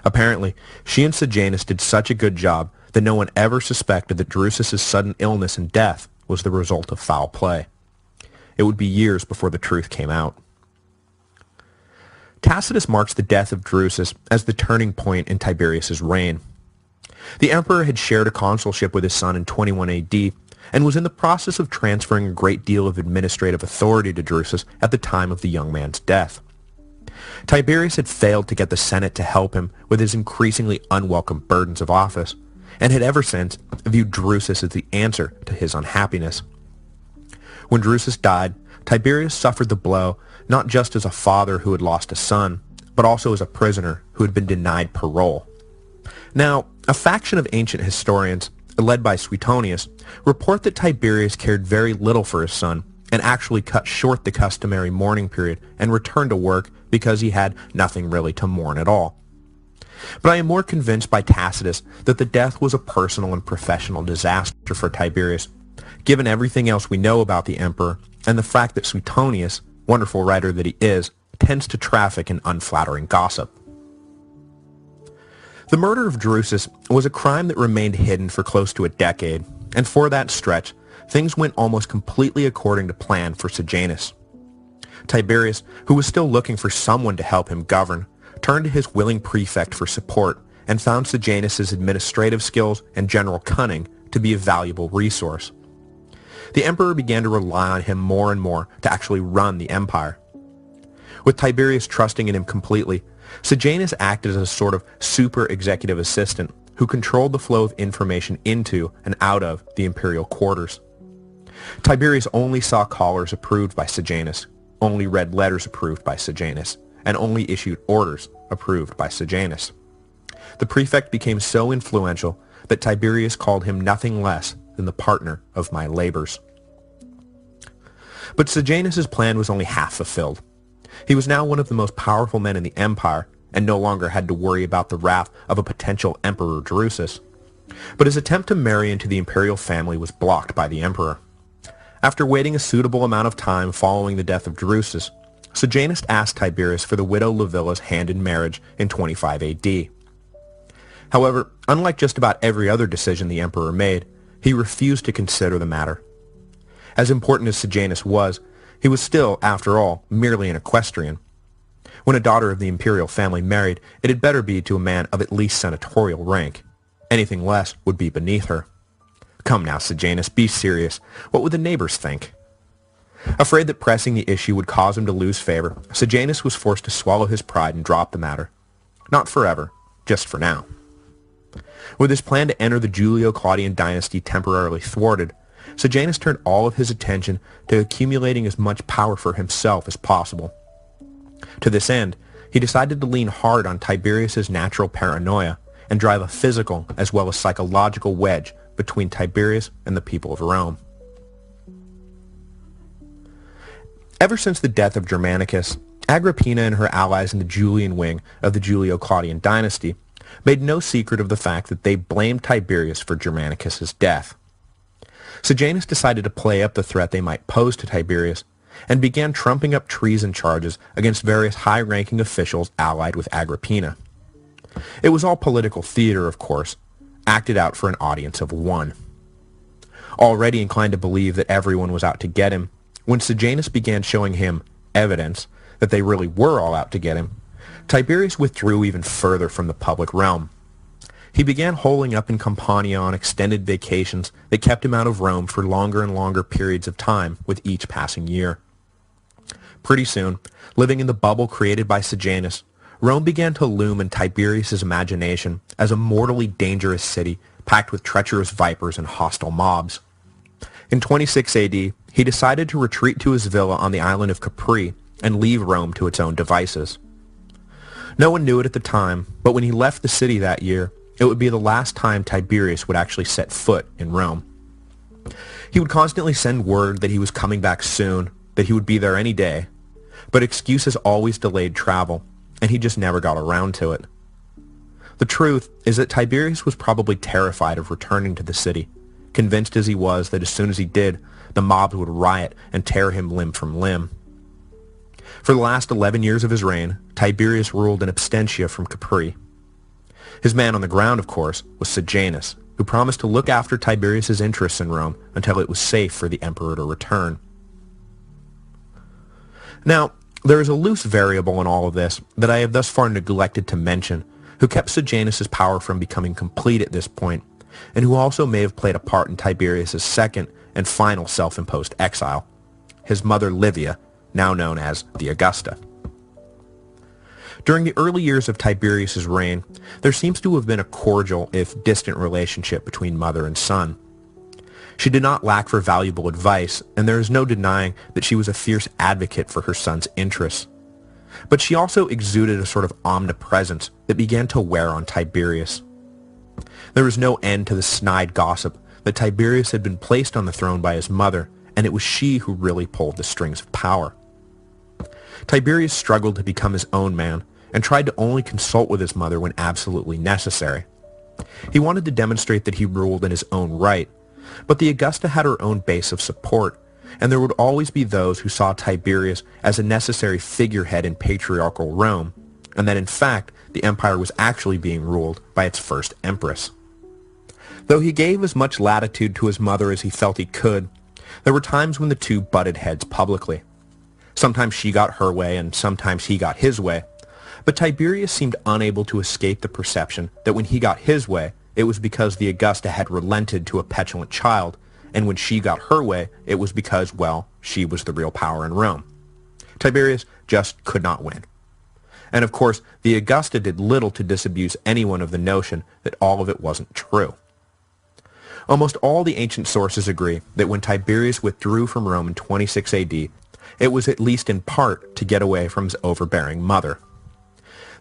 Speaker 1: Apparently, she and Sejanus did such a good job that no one ever suspected that Drusus' sudden illness and death was the result of foul play. it would be years before the truth came out. Tacitus marks the death of Drusus as the turning point in Tiberius's reign. The emperor had shared a consulship with his son in 21 AD and was in the process of transferring a great deal of administrative authority to Drusus at the time of the young man's death. Tiberius had failed to get the Senate to help him with his increasingly unwelcome burdens of office, and had ever since viewed Drusus as the answer to his unhappiness. When Drusus died, Tiberius suffered the blow not just as a father who had lost a son, but also as a prisoner who had been denied parole. Now, a faction of ancient historians, led by Suetonius, report that Tiberius cared very little for his son and actually cut short the customary mourning period and returned to work because he had nothing really to mourn at all. But I am more convinced by Tacitus that the death was a personal and professional disaster for Tiberius, given everything else we know about the emperor and the fact that Suetonius, wonderful writer that he is, tends to traffic in unflattering gossip. The murder of Drusus was a crime that remained hidden for close to a decade, and for that stretch, things went almost completely according to plan for Sejanus. Tiberius, who was still looking for someone to help him govern, turned to his willing prefect for support and found Sejanus' administrative skills and general cunning to be a valuable resource. The emperor began to rely on him more and more to actually run the empire. With Tiberius trusting in him completely, Sejanus acted as a sort of super executive assistant who controlled the flow of information into and out of the imperial quarters. Tiberius only saw callers approved by Sejanus, only read letters approved by Sejanus, and only issued orders approved by Sejanus. The prefect became so influential that Tiberius called him nothing less than the partner of my labors. But Sejanus' plan was only half fulfilled. He was now one of the most powerful men in the empire, and no longer had to worry about the wrath of a potential emperor Drusus. But his attempt to marry into the imperial family was blocked by the emperor. After waiting a suitable amount of time following the death of Drusus, Sejanus asked Tiberius for the widow Livilla's hand in marriage in 25 AD. However, unlike just about every other decision the emperor made, he refused to consider the matter. As important as Sejanus was, he was still, after all, merely an equestrian. When a daughter of the imperial family married, it had better be to a man of at least senatorial rank. Anything less would be beneath her. Come now, Sejanus, be serious. What would the neighbors think? Afraid that pressing the issue would cause him to lose favor, Sejanus was forced to swallow his pride and drop the matter. Not forever, just for now. With his plan to enter the Julio-Claudian dynasty temporarily thwarted, Sejanus turned all of his attention to accumulating as much power for himself as possible. To this end, he decided to lean hard on Tiberius's natural paranoia and drive a physical as well as psychological wedge between Tiberius and the people of Rome. Ever since the death of Germanicus, Agrippina and her allies in the Julian wing of the Julio-Claudian dynasty made no secret of the fact that they blamed Tiberius for Germanicus's death. Sejanus decided to play up the threat they might pose to Tiberius and began trumping up treason charges against various high-ranking officials allied with Agrippina. It was all political theater, of course, acted out for an audience of one. Already inclined to believe that everyone was out to get him, when Sejanus began showing him evidence that they really were all out to get him, Tiberius withdrew even further from the public realm. He began holing up in Campania on extended vacations that kept him out of Rome for longer and longer periods of time with each passing year. Pretty soon, living in the bubble created by Sejanus, Rome began to loom in Tiberius's imagination as a mortally dangerous city packed with treacherous vipers and hostile mobs. In 26 AD, he decided to retreat to his villa on the island of Capri and leave Rome to its own devices. No one knew it at the time, but when he left the city that year, it would be the last time Tiberius would actually set foot in Rome. He would constantly send word that he was coming back soon, that he would be there any day, but excuses always delayed travel, and he just never got around to it. The truth is that Tiberius was probably terrified of returning to the city, convinced as he was that as soon as he did, the mobs would riot and tear him limb from limb. For the last 11 years of his reign, Tiberius ruled in absentia from Capri. His man on the ground, of course, was Sejanus, who promised to look after Tiberius's interests in Rome until it was safe for the emperor to return. Now, there is a loose variable in all of this that I have thus far neglected to mention, who kept Sejanus' power from becoming complete at this point, and who also may have played a part in Tiberius' second and final self-imposed exile, his mother Livia, now known as the Augusta. During the early years of Tiberius' reign, there seems to have been a cordial, if distant, relationship between mother and son. She did not lack for valuable advice, and there is no denying that she was a fierce advocate for her son's interests. But she also exuded a sort of omnipresence that began to wear on Tiberius. There was no end to the snide gossip that Tiberius had been placed on the throne by his mother, and it was she who really pulled the strings of power. Tiberius struggled to become his own man, and tried to only consult with his mother when absolutely necessary. He wanted to demonstrate that he ruled in his own right, but the Augusta had her own base of support, and there would always be those who saw Tiberius as a necessary figurehead in patriarchal Rome, and that in fact the empire was actually being ruled by its first empress. Though he gave as much latitude to his mother as he felt he could, there were times when the two butted heads publicly. Sometimes she got her way, and sometimes he got his way, but Tiberius seemed unable to escape the perception that when he got his way, it was because the Augusta had relented to a petulant child, and when she got her way, it was because, well, she was the real power in Rome. Tiberius just could not win. And of course, the Augusta did little to disabuse anyone of the notion that all of it wasn't true. Almost all the ancient sources agree that when Tiberius withdrew from Rome in 26 AD, it was at least in part to get away from his overbearing mother.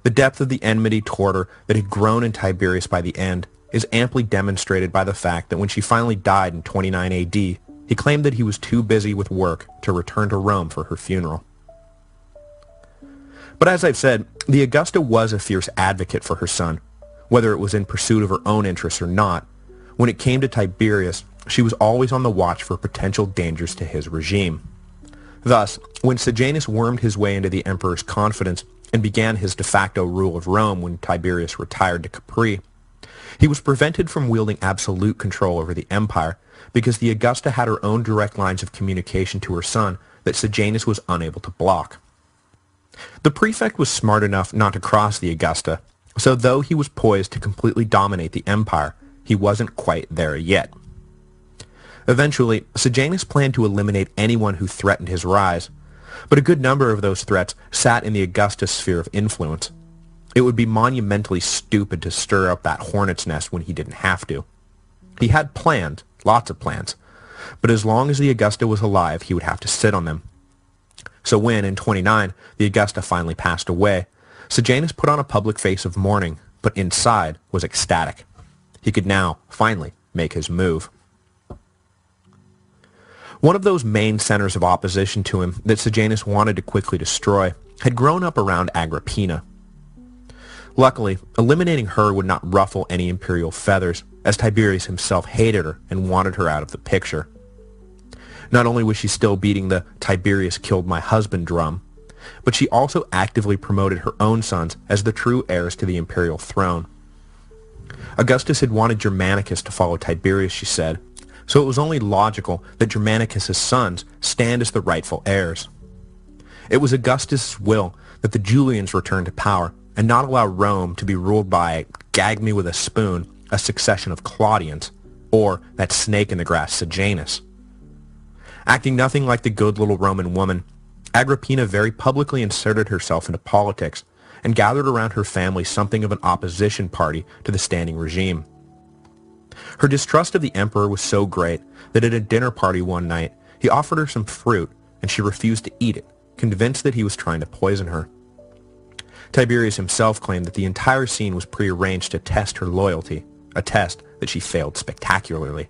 Speaker 1: The depth of the enmity toward her that had grown in Tiberius by the end is amply demonstrated by the fact that when she finally died in 29 AD, he claimed that he was too busy with work to return to Rome for her funeral. But as I've said, the Augusta was a fierce advocate for her son. Whether it was in pursuit of her own interests or not, when it came to Tiberius, she was always on the watch for potential dangers to his regime. Thus, when Sejanus wormed his way into the emperor's confidence and began his de facto rule of Rome when Tiberius retired to Capri, he was prevented from wielding absolute control over the empire because the Augusta had her own direct lines of communication to her son that Sejanus was unable to block. The prefect was smart enough not to cross the Augusta, so though he was poised to completely dominate the empire, he wasn't quite there yet. Eventually, Sejanus planned to eliminate anyone who threatened his rise, but a good number of those threats sat in the Augusta's sphere of influence. It would be monumentally stupid to stir up that hornet's nest when he didn't have to. He had plans, lots of plans, but as long as the Augusta was alive, he would have to sit on them. So when, in 29, the Augusta finally passed away, Sejanus put on a public face of mourning, but inside was ecstatic. He could now, finally, make his move. One of those main centers of opposition to him that Sejanus wanted to quickly destroy had grown up around Agrippina. Luckily, eliminating her would not ruffle any imperial feathers, as Tiberius himself hated her and wanted her out of the picture. Not only was she still beating the "Tiberius killed my husband" drum, but she also actively promoted her own sons as the true heirs to the imperial throne. Augustus had wanted Germanicus to follow Tiberius, she said, so it was only logical that Germanicus' sons stand as the rightful heirs. It was Augustus' will that the Julians return to power and not allow Rome to be ruled by, gag me with a spoon, a succession of Claudians, or that snake in the grass Sejanus. Acting nothing like the good little Roman woman, Agrippina very publicly inserted herself into politics and gathered around her family something of an opposition party to the standing regime. Her distrust of the emperor was so great that at a dinner party one night, he offered her some fruit and she refused to eat it, convinced that he was trying to poison her. Tiberius himself claimed that the entire scene was prearranged to test her loyalty, a test that she failed spectacularly.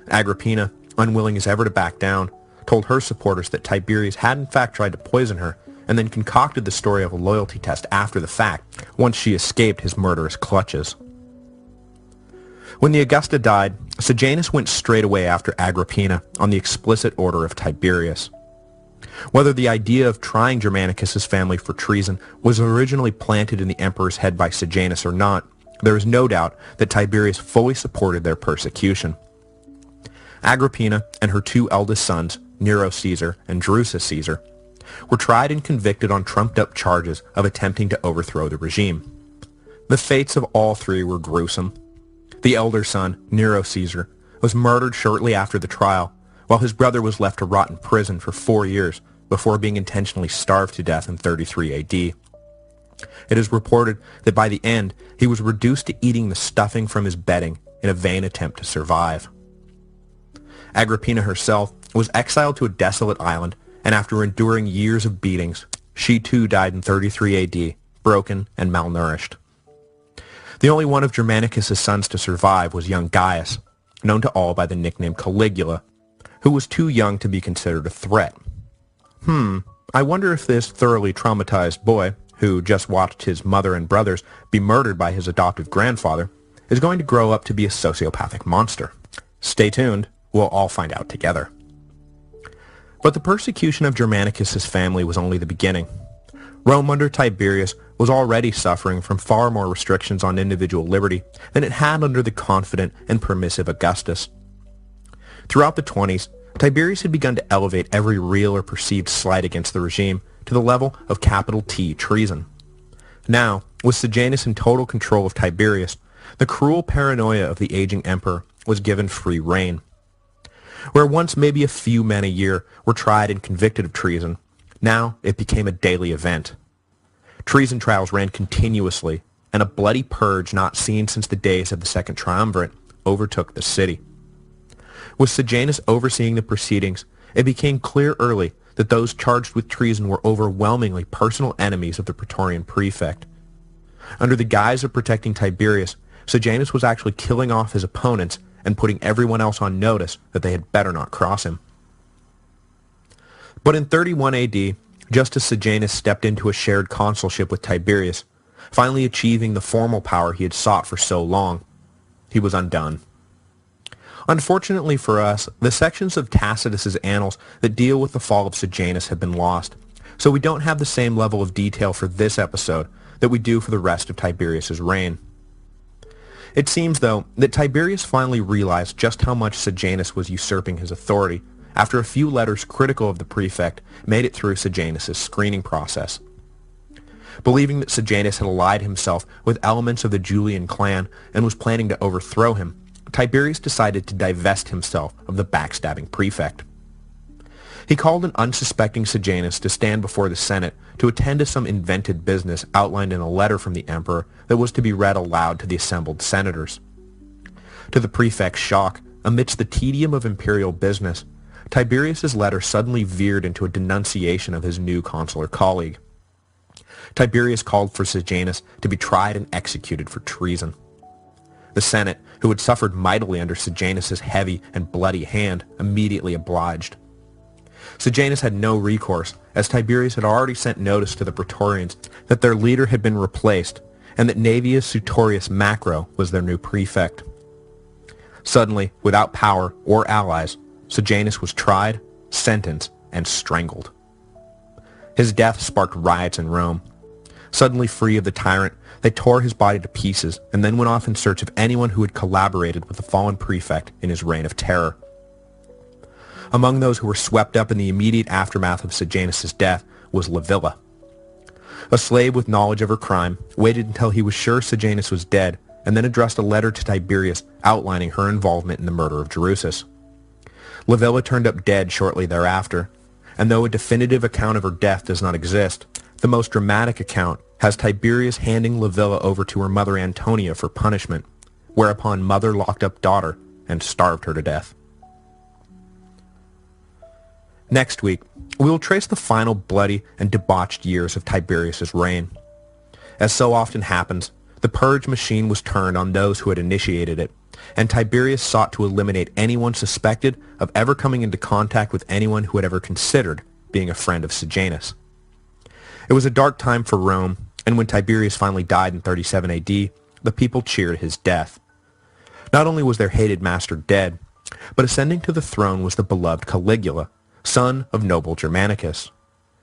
Speaker 1: Agrippina, unwilling as ever to back down, told her supporters that Tiberius had in fact tried to poison her, and then concocted the story of a loyalty test after the fact, once she escaped his murderous clutches. When the Augusta died, Sejanus went straight away after Agrippina on the explicit order of Tiberius. Whether the idea of trying Germanicus' family for treason was originally planted in the emperor's head by Sejanus or not, there is no doubt that Tiberius fully supported their persecution. Agrippina and her two eldest sons, Nero Caesar and Drusus Caesar, were tried and convicted on trumped-up charges of attempting to overthrow the regime. The fates of all three were gruesome. The elder son, Nero Caesar, was murdered shortly after the trial, while his brother was left to rot in prison for 4 years before being intentionally starved to death in 33 AD. It is reported that by the end, he was reduced to eating the stuffing from his bedding in a vain attempt to survive. Agrippina herself was exiled to a desolate island, and after enduring years of beatings, she too died in 33 AD, broken and malnourished. The only one of Germanicus' sons to survive was young Gaius, known to all by the nickname Caligula, who was too young to be considered a threat. I wonder if this thoroughly traumatized boy, who just watched his mother and brothers be murdered by his adoptive grandfather, is going to grow up to be a sociopathic monster. Stay tuned, we'll all find out together. But the persecution of Germanicus' family was only the beginning. Rome under Tiberius was already suffering from far more restrictions on individual liberty than it had under the confident and permissive Augustus. Throughout the 20s, Tiberius had begun to elevate every real or perceived slight against the regime to the level of capital T treason. Now, with Sejanus in total control of Tiberius, the cruel paranoia of the aging emperor was given free rein. Where once maybe a few men a year were tried and convicted of treason, now it became a daily event. Treason trials ran continuously, and a bloody purge not seen since the days of the Second Triumvirate overtook the city. With Sejanus overseeing the proceedings, it became clear early that those charged with treason were overwhelmingly personal enemies of the Praetorian prefect. Under the guise of protecting Tiberius, Sejanus was actually killing off his opponents and putting everyone else on notice that they had better not cross him. But in 31 AD, just as Sejanus stepped into a shared consulship with Tiberius, finally achieving the formal power he had sought for so long, he was undone. Unfortunately for us, the sections of Tacitus's annals that deal with the fall of Sejanus have been lost, so we don't have the same level of detail for this episode that we do for the rest of Tiberius's reign. It seems, though, that Tiberius finally realized just how much Sejanus was usurping his authority after a few letters critical of the prefect made it through Sejanus' screening process. Believing that Sejanus had allied himself with elements of the Julian clan and was planning to overthrow him, Tiberius decided to divest himself of the backstabbing prefect. He called an unsuspecting Sejanus to stand before the Senate to attend to some invented business outlined in a letter from the emperor that was to be read aloud to the assembled senators. To the prefect's shock, amidst the tedium of imperial business, Tiberius's letter suddenly veered into a denunciation of his new consular colleague. Tiberius called for Sejanus to be tried and executed for treason. The Senate, who had suffered mightily under Sejanus' heavy and bloody hand, immediately obliged. Sejanus had no recourse, as Tiberius had already sent notice to the Praetorians that their leader had been replaced, and that Naevius Sutorius Macro was their new prefect. Suddenly, without power or allies, Sejanus was tried, sentenced, and strangled. His death sparked riots in Rome. Suddenly free of the tyrant, they tore his body to pieces and then went off in search of anyone who had collaborated with the fallen prefect in his reign of terror. Among those who were swept up in the immediate aftermath of Sejanus' death was Livilla. A slave with knowledge of her crime waited until he was sure Sejanus was dead and then addressed a letter to Tiberius outlining her involvement in the murder of Drusus. Livilla turned up dead shortly thereafter, and though a definitive account of her death does not exist, the most dramatic account has Tiberius handing Livilla over to her mother Antonia for punishment, whereupon mother locked up daughter and starved her to death. Next week, we will trace the final bloody and debauched years of Tiberius's reign. As so often happens, the purge machine was turned on those who had initiated it, and Tiberius sought to eliminate anyone suspected of ever coming into contact with anyone who had ever considered being a friend of Sejanus. It was a dark time for Rome, and when Tiberius finally died in 37 AD, the people cheered his death. Not only was their hated master dead, but ascending to the throne was the beloved Caligula, son of noble Germanicus.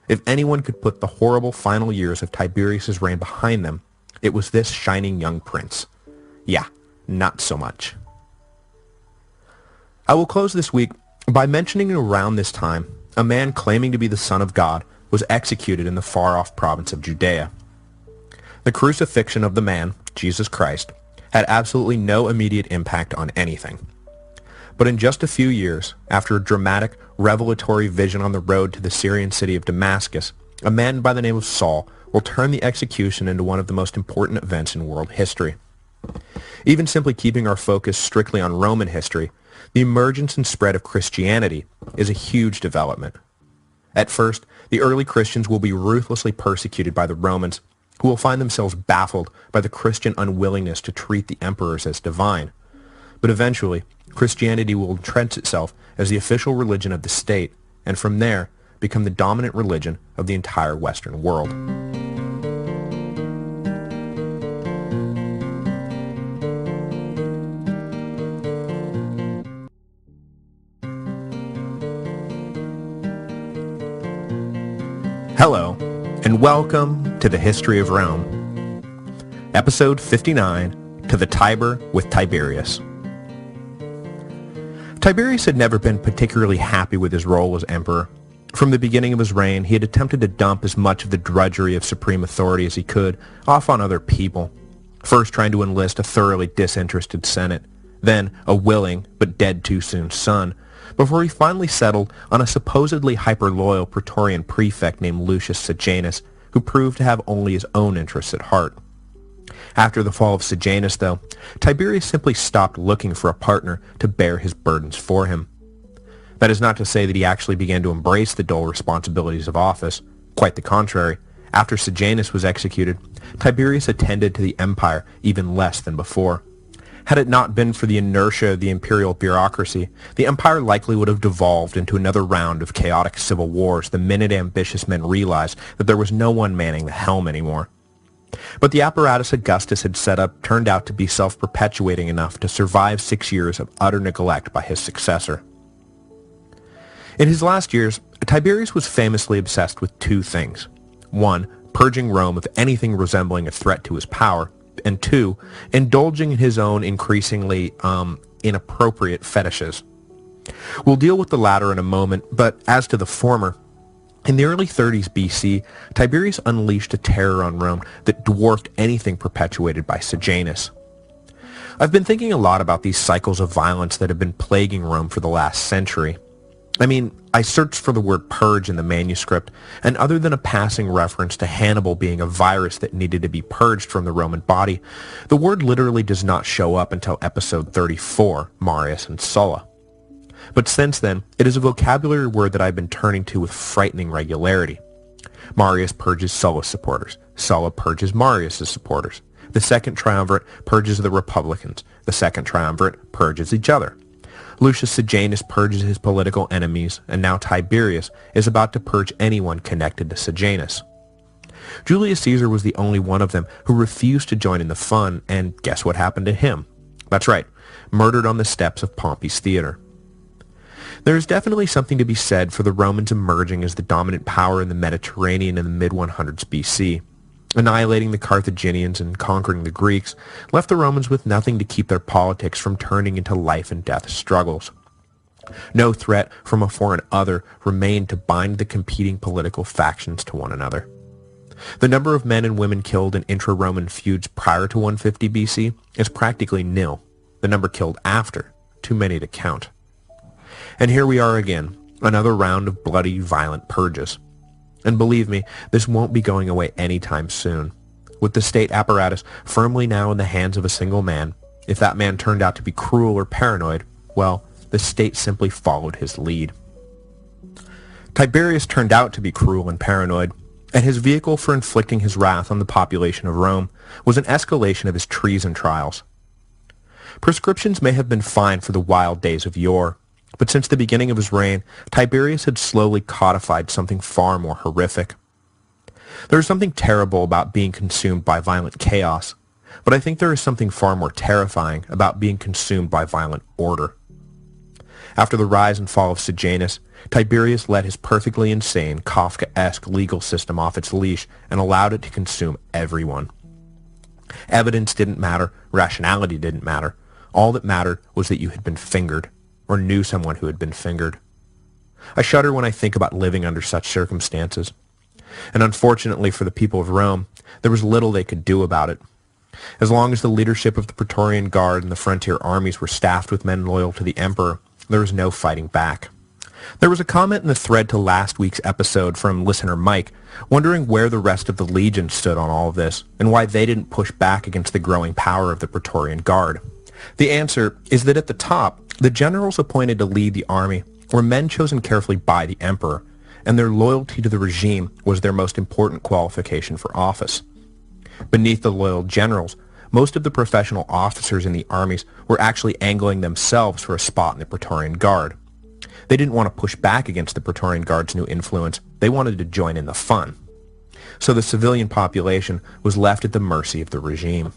Speaker 1: If anyone could put the horrible final years of Tiberius's reign behind them, it was this shining young prince. Yeah, not so much. I will close this week by mentioning around this time, a man claiming to be the Son of God was executed in the far-off province of Judea. The crucifixion of the man, Jesus Christ, had absolutely no immediate impact on anything. But in just a few years, after a dramatic, revelatory vision on the road to the Syrian city of Damascus, a man by the name of Saul will turn the execution into one of the most important events in world history. Even simply keeping our focus strictly on Roman history, the emergence and spread of Christianity is a huge development. At first, the early Christians will be ruthlessly persecuted by the Romans, who will find themselves baffled by the Christian unwillingness to treat the emperors as divine. But eventually, Christianity will entrench itself as the official religion of the state, and from there, become the dominant religion of the entire Western world. Hello, and welcome to the History of Rome. Episode 59, To the Tiber with Tiberius. Tiberius had never been particularly happy with his role as emperor. From the beginning of his reign, he had attempted to dump as much of the drudgery of supreme authority as he could off on other people, first trying to enlist a thoroughly disinterested Senate, then a willing but dead too soon son, before he finally settled on a supposedly hyper-loyal Praetorian prefect named Lucius Sejanus, who proved to have only his own interests at heart. After the fall of Sejanus, though, Tiberius simply stopped looking for a partner to bear his burdens for him. That is not to say that he actually began to embrace the dull responsibilities of office. Quite the contrary. After Sejanus was executed, Tiberius attended to the empire even less than before. Had it not been for the inertia of the imperial bureaucracy, the empire likely would have devolved into another round of chaotic civil wars the minute ambitious men realized that there was no one manning the helm anymore. But the apparatus Augustus had set up turned out to be self-perpetuating enough to survive 6 years of utter neglect by his successor. In his last years, Tiberius was famously obsessed with two things. One, purging Rome of anything resembling a threat to his power, and two, indulging in his own increasingly inappropriate fetishes. We'll deal with the latter in a moment, but as to the former, in the early 30s BC, Tiberius unleashed a terror on Rome that dwarfed anything perpetuated by Sejanus. I've been thinking a lot about these cycles of violence that have been plaguing Rome for the last century. I searched for the word purge in the manuscript, and other than a passing reference to Hannibal being a virus that needed to be purged from the Roman body, the word literally does not show up until episode 34, Marius and Sulla. But since then, it is a vocabulary word that I've been turning to with frightening regularity. Marius purges Sulla's supporters. Sulla purges Marius' supporters. The Second Triumvirate purges the Republicans. The Second Triumvirate purges each other. Lucius Sejanus purges his political enemies, and now Tiberius is about to purge anyone connected to Sejanus. Julius Caesar was the only one of them who refused to join in the fun, and guess what happened to him? That's right, murdered on the steps of Pompey's theater. There is definitely something to be said for the Romans emerging as the dominant power in the Mediterranean in the mid-100s BC. Annihilating the Carthaginians and conquering the Greeks left the Romans with nothing to keep their politics from turning into life-and-death struggles. No threat from a foreign other remained to bind the competing political factions to one another. The number of men and women killed in intra-Roman feuds prior to 150 BC is practically nil. The number killed after, too many to count. And here we are again, another round of bloody, violent purges. And believe me, this won't be going away anytime soon. With the state apparatus firmly now in the hands of a single man, if that man turned out to be cruel or paranoid, well, the state simply followed his lead. Tiberius turned out to be cruel and paranoid, and his vehicle for inflicting his wrath on the population of Rome was an escalation of his treason trials. Prescriptions may have been fine for the wild days of yore, but since the beginning of his reign, Tiberius had slowly codified something far more horrific. There is something terrible about being consumed by violent chaos, but I think there is something far more terrifying about being consumed by violent order. After the rise and fall of Sejanus, Tiberius let his perfectly insane, Kafkaesque legal system off its leash and allowed it to consume everyone. Evidence didn't matter, rationality didn't matter. All that mattered was that you had been fingered, or knew someone who had been fingered. I shudder when I think about living under such circumstances. And unfortunately for the people of Rome, there was little they could do about it. As long as the leadership of the Praetorian Guard and the frontier armies were staffed with men loyal to the emperor, there was no fighting back. There was a comment in the thread to last week's episode from listener Mike, wondering where the rest of the legion stood on all of this, and why they didn't push back against the growing power of the Praetorian Guard. The answer is that at the top, the generals appointed to lead the army were men chosen carefully by the emperor, and their loyalty to the regime was their most important qualification for office. Beneath the loyal generals, most of the professional officers in the armies were actually angling themselves for a spot in the Praetorian Guard. They didn't want to push back against the Praetorian Guard's new influence. They wanted to join in the fun. So the civilian population was left at the mercy of the regime.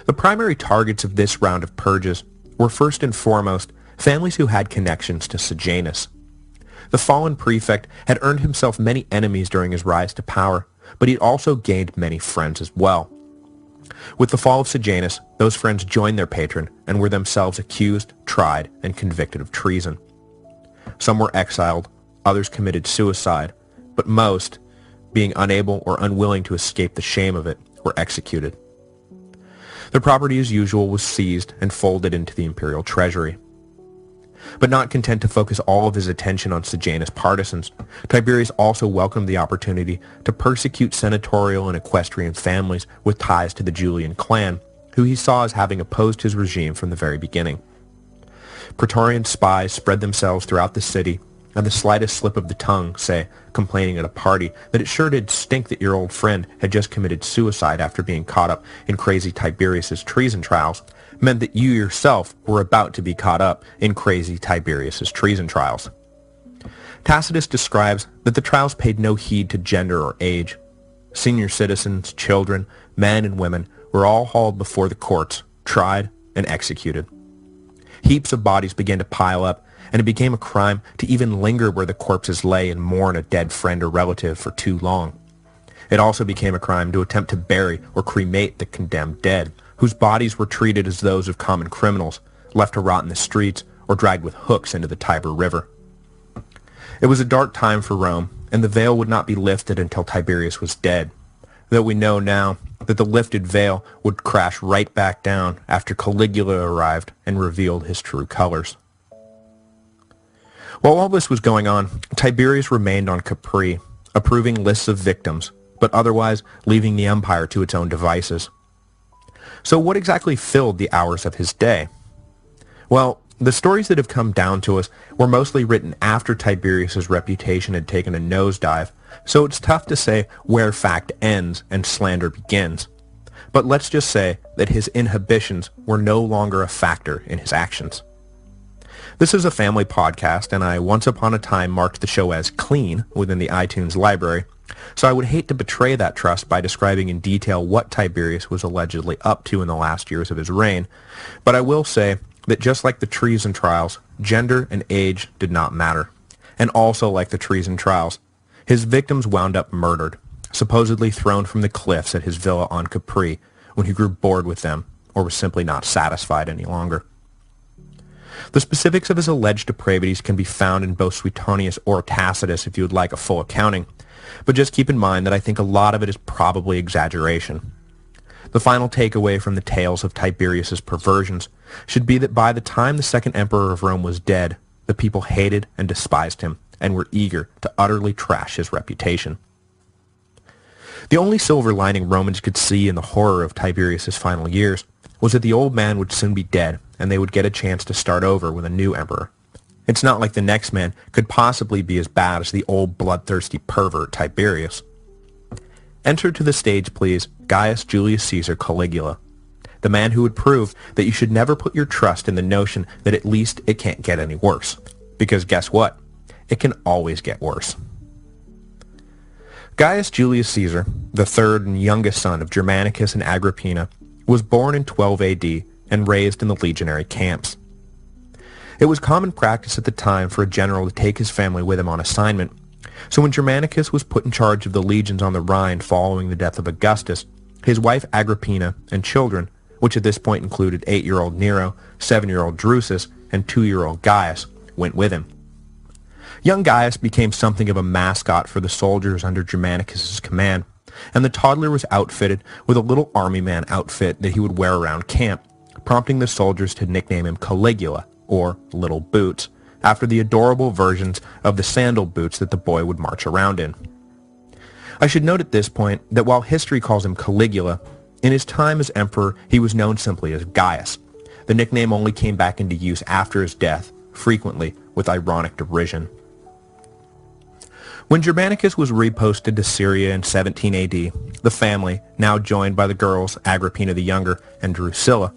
Speaker 1: The primary targets of this round of purges were first and foremost families who had connections to Sejanus. The fallen prefect had earned himself many enemies during his rise to power, but he'd also gained many friends as well. With the fall of Sejanus, those friends joined their patron and were themselves accused, tried, and convicted of treason. Some were exiled, others committed suicide, but most, being unable or unwilling to escape the shame of it, were executed. Their property as usual was seized and folded into the imperial treasury. But not content to focus all of his attention on Sejanus' partisans, Tiberius also welcomed the opportunity to persecute senatorial and equestrian families with ties to the Julian clan, who he saw as having opposed his regime from the very beginning. Praetorian spies spread themselves throughout the city, and the slightest slip of the tongue, say, complaining at a party that it sure did stink that your old friend had just committed suicide after being caught up in crazy Tiberius's treason trials, meant that you yourself were about to be caught up in crazy Tiberius's treason trials. Tacitus describes that the trials paid no heed to gender or age. Senior citizens, children, men and women were all hauled before the courts, tried, and executed. Heaps of bodies began to pile up, and it became a crime to even linger where the corpses lay and mourn a dead friend or relative for too long. It also became a crime to attempt to bury or cremate the condemned dead, whose bodies were treated as those of common criminals, left to rot in the streets or dragged with hooks into the Tiber River. It was a dark time for Rome, and the veil would not be lifted until Tiberius was dead, though we know now that the lifted veil would crash right back down after Caligula arrived and revealed his true colors. While all this was going on, Tiberius remained on Capri, approving lists of victims, but otherwise leaving the empire to its own devices. So what exactly filled the hours of his day? Well, the stories that have come down to us were mostly written after Tiberius's reputation had taken a nosedive, so it's tough to say where fact ends and slander begins. But let's just say that his inhibitions were no longer a factor in his actions. This is a family podcast, and I once upon a time marked the show as clean within the iTunes library, so I would hate to betray that trust by describing in detail what Tiberius was allegedly up to in the last years of his reign, but I will say that just like the treason trials, gender and age did not matter. And also like the treason trials, his victims wound up murdered, supposedly thrown from the cliffs at his villa on Capri when he grew bored with them or was simply not satisfied any longer. The specifics of his alleged depravities can be found in both Suetonius or Tacitus if you would like a full accounting, but just keep in mind that I think a lot of it is probably exaggeration. The final takeaway from the tales of Tiberius's perversions should be that by the time the second emperor of Rome was dead, the people hated and despised him and were eager to utterly trash his reputation. The only silver lining Romans could see in the horror of Tiberius's final years was that the old man would soon be dead and they would get a chance to start over with a new emperor. It's not like the next man could possibly be as bad as the old bloodthirsty pervert Tiberius. Enter to the stage, please, Gaius Julius Caesar Caligula, the man who would prove that you should never put your trust in the notion that at least it can't get any worse. Because guess what? It can always get worse. Gaius Julius Caesar, the third and youngest son of Germanicus and Agrippina, was born in 12 AD and raised in the legionary camps. It was common practice at the time for a general to take his family with him on assignment, so when Germanicus was put in charge of the legions on the Rhine following the death of Augustus, his wife Agrippina and children, which at this point included 8-year-old Nero, 7-year-old Drusus, and 2-year-old Gaius, went with him. Young Gaius became something of a mascot for the soldiers under Germanicus' command, and the toddler was outfitted with a little army man outfit that he would wear around camp, prompting the soldiers to nickname him Caligula, or Little Boots, after the adorable versions of the sandal boots that the boy would march around in. I should note at this point that while history calls him Caligula, in his time as emperor he was known simply as Gaius. The nickname only came back into use after his death, frequently with ironic derision. When Germanicus was reposted to Syria in 17 AD, the family, now joined by the girls Agrippina the Younger and Drusilla,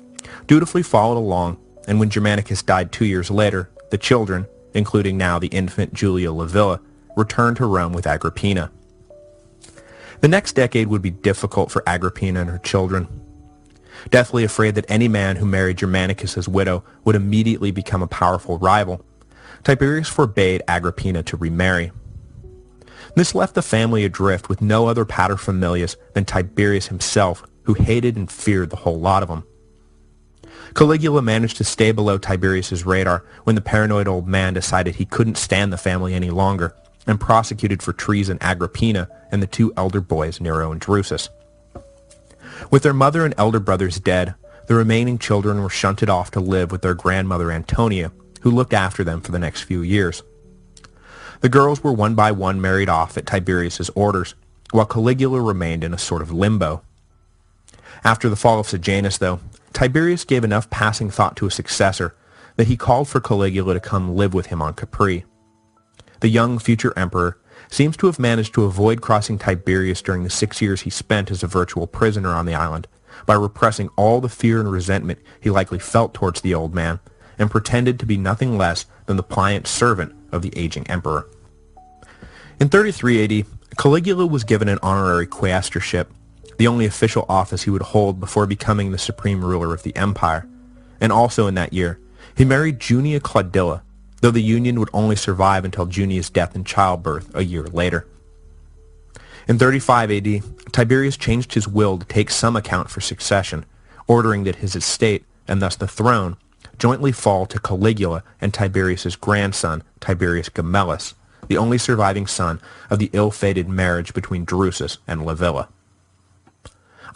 Speaker 1: dutifully followed along, and when Germanicus died 2 years later, the children, including now the infant Julia Livilla, returned to Rome with Agrippina. The next decade would be difficult for Agrippina and her children. Deathly afraid that any man who married Germanicus' widow would immediately become a powerful rival, Tiberius forbade Agrippina to remarry. This left the family adrift with no other paterfamilias than Tiberius himself, who hated and feared the whole lot of them. Caligula managed to stay below Tiberius' radar when the paranoid old man decided he couldn't stand the family any longer and prosecuted for treason Agrippina and the two elder boys, Nero and Drusus. With their mother and elder brothers dead, the remaining children were shunted off to live with their grandmother Antonia, who looked after them for the next few years. The girls were one by one married off at Tiberius' orders, while Caligula remained in a sort of limbo. After the fall of Sejanus, though, Tiberius gave enough passing thought to a successor that he called for Caligula to come live with him on Capri. The young future emperor seems to have managed to avoid crossing Tiberius during the 6 years he spent as a virtual prisoner on the island by repressing all the fear and resentment he likely felt towards the old man, and pretended to be nothing less than the pliant servant of the aging emperor. In 33 AD, Caligula was given an honorary quaestorship, the only official office he would hold before becoming the supreme ruler of the empire, and also in that year, he married Junia Claudilla, though the union would only survive until Junia's death in childbirth a year later. In 35 AD, Tiberius changed his will to take some account for succession, ordering that his estate, and thus the throne, jointly fall to Caligula and Tiberius' grandson, Tiberius Gemellus, the only surviving son of the ill-fated marriage between Drusus and Livilla.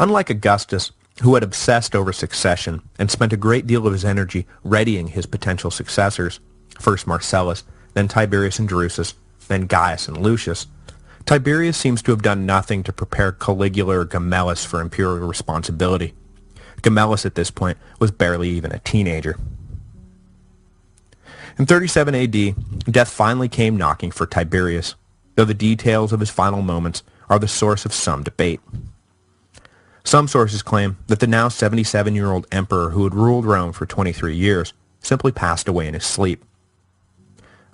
Speaker 1: Unlike Augustus, who had obsessed over succession and spent a great deal of his energy readying his potential successors, first Marcellus, then Tiberius and Drusus, then Gaius and Lucius, Tiberius seems to have done nothing to prepare Caligula or Gemellus for imperial responsibility. Gemellus at this point was barely even a teenager. In 37 AD, death finally came knocking for Tiberius, though the details of his final moments are the source of some debate. Some sources claim that the now 77-year-old emperor who had ruled Rome for 23 years simply passed away in his sleep.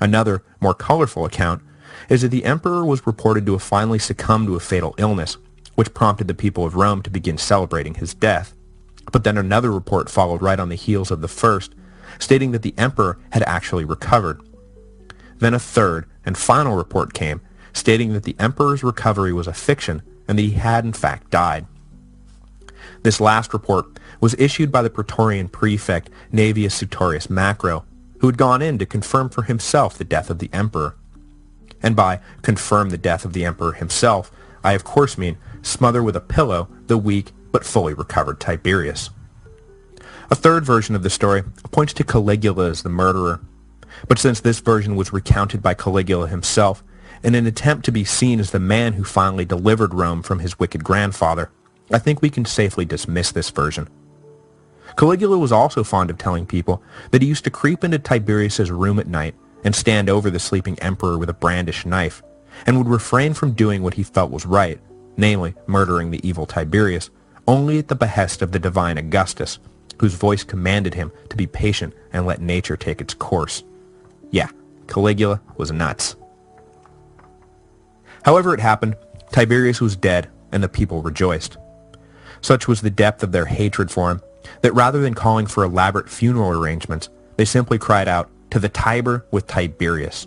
Speaker 1: Another, more colorful account is that the emperor was reported to have finally succumbed to a fatal illness, which prompted the people of Rome to begin celebrating his death. But then another report followed right on the heels of the first, stating that the emperor had actually recovered. Then a third and final report came, stating that the emperor's recovery was a fiction and that he had in fact died. This last report was issued by the Praetorian prefect Naevius Sutorius Macro, who had gone in to confirm for himself the death of the emperor. And by confirm the death of the emperor himself, I of course mean smother with a pillow the weak but fully recovered Tiberius. A third version of the story points to Caligula as the murderer, but since this version was recounted by Caligula himself in an attempt to be seen as the man who finally delivered Rome from his wicked grandfather, I think we can safely dismiss this version. Caligula was also fond of telling people that he used to creep into Tiberius's room at night and stand over the sleeping emperor with a brandished knife, and would refrain from doing what he felt was right, namely murdering the evil Tiberius, only at the behest of the divine Augustus, whose voice commanded him to be patient and let nature take its course. Yeah, Caligula was nuts. However it happened, Tiberius was dead, and the people rejoiced. Such was the depth of their hatred for him, that rather than calling for elaborate funeral arrangements, they simply cried out, "To the Tiber with Tiberius."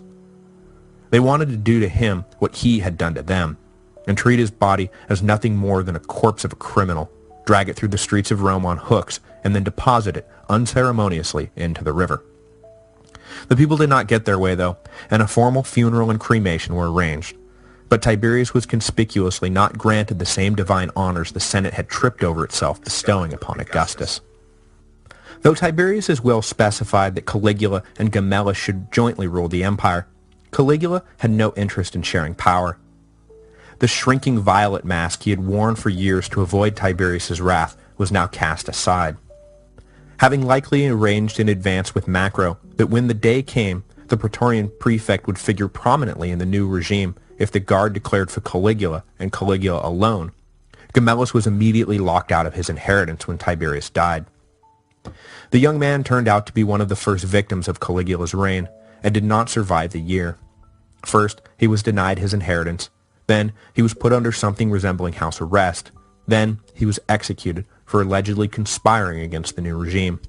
Speaker 1: They wanted to do to him what he had done to them, and treat his body as nothing more than a corpse of a criminal, drag it through the streets of Rome on hooks, and then deposit it unceremoniously into the river. The people did not get their way, though, and a formal funeral and cremation were arranged. But Tiberius was conspicuously not granted the same divine honors the Senate had tripped over itself bestowing upon Augustus. Though Tiberius's will specified that Caligula and Gemellus should jointly rule the empire, Caligula had no interest in sharing power. The shrinking violet mask he had worn for years to avoid Tiberius's wrath was now cast aside. Having likely arranged in advance with Macro that when the day came, the Praetorian prefect would figure prominently in the new regime if the guard declared for Caligula and Caligula alone, Gemellus was immediately locked out of his inheritance when Tiberius died. The young man turned out to be one of the first victims of Caligula's reign, and did not survive the year. First, he was denied his inheritance. Then, he was put under something resembling house arrest. Then, he was executed for allegedly conspiring against the new regime.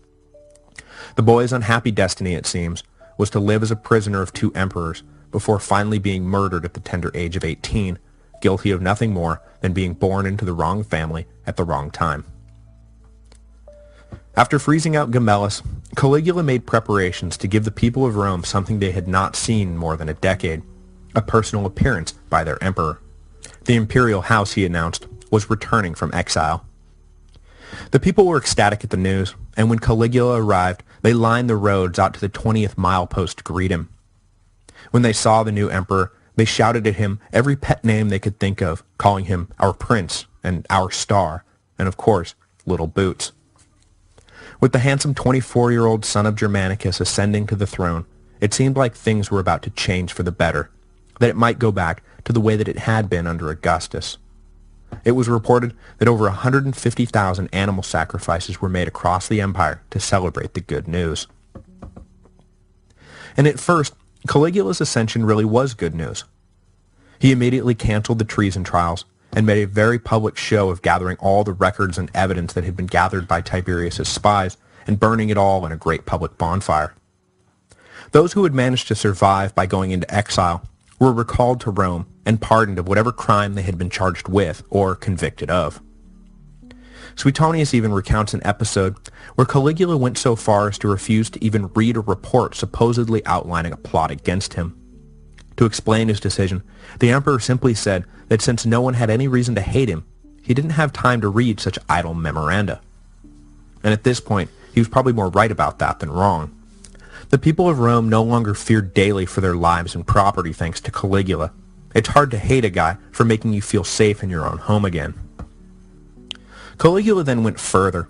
Speaker 1: The boy's unhappy destiny, it seems, was to live as a prisoner of two emperors, before finally being murdered at the tender age of 18, guilty of nothing more than being born into the wrong family at the wrong time. After freezing out Gemellus, Caligula made preparations to give the people of Rome something they had not seen in more than a decade, a personal appearance by their emperor. The imperial house, he announced, was returning from exile. The people were ecstatic at the news, and when Caligula arrived, they lined the roads out to the 20th milepost to greet him. When they saw the new emperor, they shouted at him every pet name they could think of, calling him our prince and our star, and of course, Little Boots. With the handsome 24-year-old son of Germanicus ascending to the throne, it seemed like things were about to change for the better, that it might go back to the way that it had been under Augustus. It was reported that over 150,000 animal sacrifices were made across the empire to celebrate the good news. And at first, Caligula's ascension really was good news. He immediately canceled the treason trials and made a very public show of gathering all the records and evidence that had been gathered by Tiberius's spies and burning it all in a great public bonfire. Those who had managed to survive by going into exile were recalled to Rome and pardoned of whatever crime they had been charged with or convicted of. Suetonius even recounts an episode where Caligula went so far as to refuse to even read a report supposedly outlining a plot against him. To explain his decision, the emperor simply said that since no one had any reason to hate him, he didn't have time to read such idle memoranda. And at this point, he was probably more right about that than wrong. The people of Rome no longer feared daily for their lives and property thanks to Caligula. It's hard to hate a guy for making you feel safe in your own home again. Caligula then went further.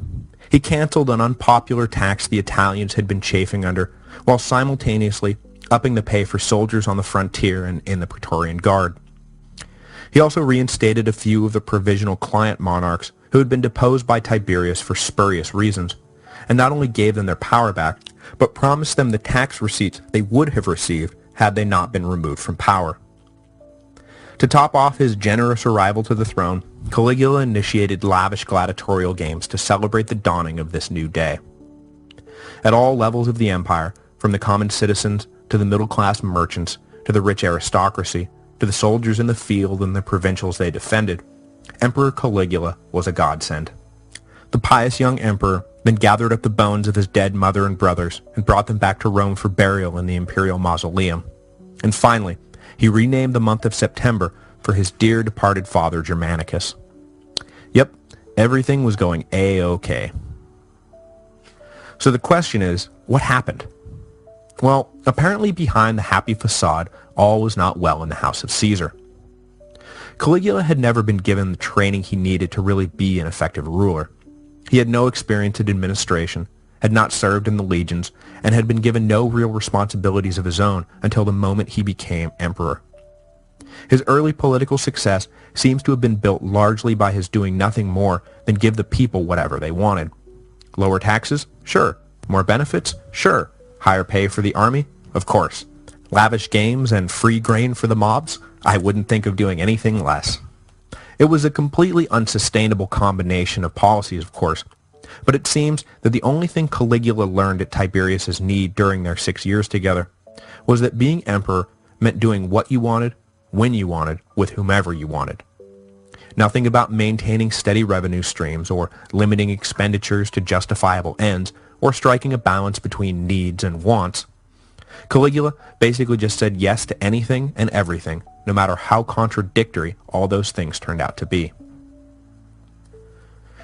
Speaker 1: He canceled an unpopular tax the Italians had been chafing under, while simultaneously upping the pay for soldiers on the frontier and in the Praetorian Guard. He also reinstated a few of the provisional client monarchs who had been deposed by Tiberius for spurious reasons, and not only gave them their power back, but promised them the tax receipts they would have received had they not been removed from power. To top off his generous arrival to the throne, Caligula initiated lavish gladiatorial games to celebrate the dawning of this new day. At all levels of the empire, from the common citizens to the middle-class merchants to the rich aristocracy to the soldiers in the field and the provincials they defended, Emperor Caligula was a godsend. The pious young emperor then gathered up the bones of his dead mother and brothers and brought them back to Rome for burial in the imperial mausoleum. And finally, he renamed the month of September for his dear departed father Germanicus. Yep, everything was going A-OK. So the question is, what happened? Well, apparently behind the happy facade, all was not well in the house of Caesar. Caligula had never been given the training he needed to really be an effective ruler. He had no experience in administration, had not served in the legions, and had been given no real responsibilities of his own until the moment he became emperor. His early political success seems to have been built largely by his doing nothing more than give the people whatever they wanted. Lower taxes? Sure. More benefits? Sure. Higher pay for the army? Of course. Lavish games and free grain for the mobs? I wouldn't think of doing anything less. It was a completely unsustainable combination of policies, of course, but it seems that the only thing Caligula learned at Tiberius's knee during their 6 years together was that being emperor meant doing what you wanted, when you wanted, with whomever you wanted. Nothing about maintaining steady revenue streams or limiting expenditures to justifiable ends or striking a balance between needs and wants. Caligula basically just said yes to anything and everything, no matter how contradictory all those things turned out to be.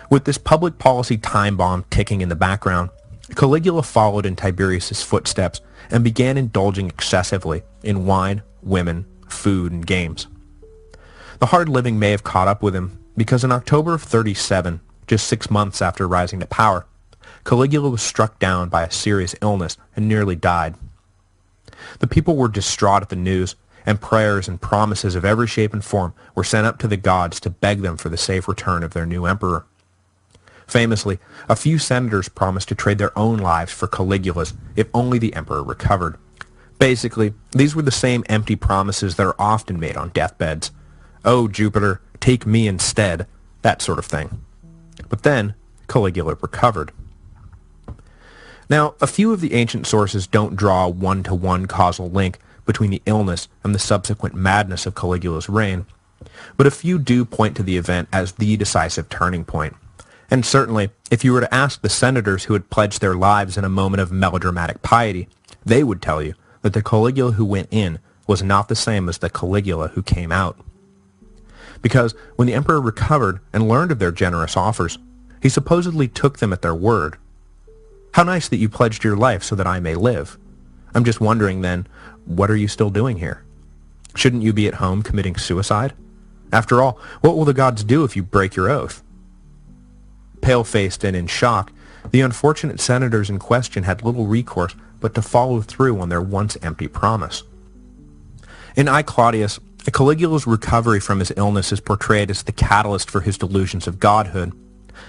Speaker 1: With this public policy time bomb ticking in the background, Caligula followed in Tiberius's footsteps and began indulging excessively in wine, women, food, and games. The hard living may have caught up with him because in October of 37, just 6 months after rising to power, Caligula was struck down by a serious illness and nearly died. The people were distraught at the news, and prayers and promises of every shape and form were sent up to the gods to beg them for the safe return of their new emperor. Famously, a few senators promised to trade their own lives for Caligula's if only the emperor recovered. Basically, these were the same empty promises that are often made on deathbeds. "Oh, Jupiter, take me instead," that sort of thing. But then, Caligula recovered. Now, a few of the ancient sources don't draw a one-to-one causal link between the illness and the subsequent madness of Caligula's reign, but a few do point to the event as the decisive turning point. And certainly, if you were to ask the senators who had pledged their lives in a moment of melodramatic piety, they would tell you that the Caligula who went in was not the same as the Caligula who came out. Because when the emperor recovered and learned of their generous offers, he supposedly took them at their word. "How nice that you pledged your life so that I may live. I'm just wondering then, what are you still doing here? Shouldn't you be at home committing suicide? After all, what will the gods do if you break your oath?" Pale-faced and in shock, the unfortunate senators in question had little recourse but to follow through on their once empty promise. In I Claudius, Caligula's recovery from his illness is portrayed as the catalyst for his delusions of godhood,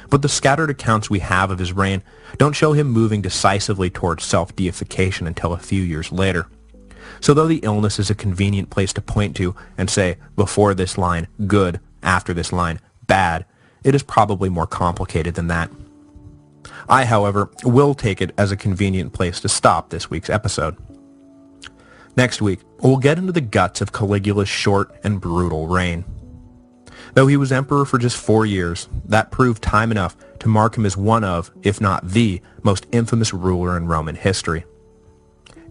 Speaker 1: but the scattered accounts we have of his reign don't show him moving decisively towards self-deification until a few years later. So though the illness is a convenient place to point to and say, before this line, good, after this line, bad, it is probably more complicated than that. I, however, will take it as a convenient place to stop this week's episode. Next week, we'll get into the guts of Caligula's short and brutal reign. Though he was emperor for just 4 years, that proved time enough to mark him as one of, if not the, most infamous ruler in Roman history.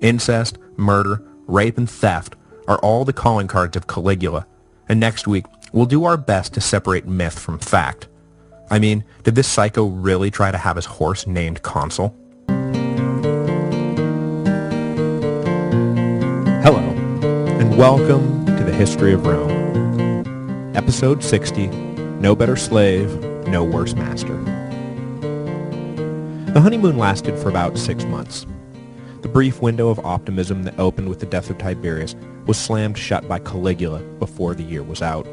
Speaker 1: Incest, murder, rape, and theft are all the calling cards of Caligula, and next week we'll do our best to separate myth from fact. I mean, did this psycho really try to have his horse named consul? Hello, and welcome to the History of Rome. Episode 60, No Better Slave, No Worse Master. The honeymoon lasted for about 6 months. The brief window of optimism that opened with the death of Tiberius was slammed shut by Caligula before the year was out.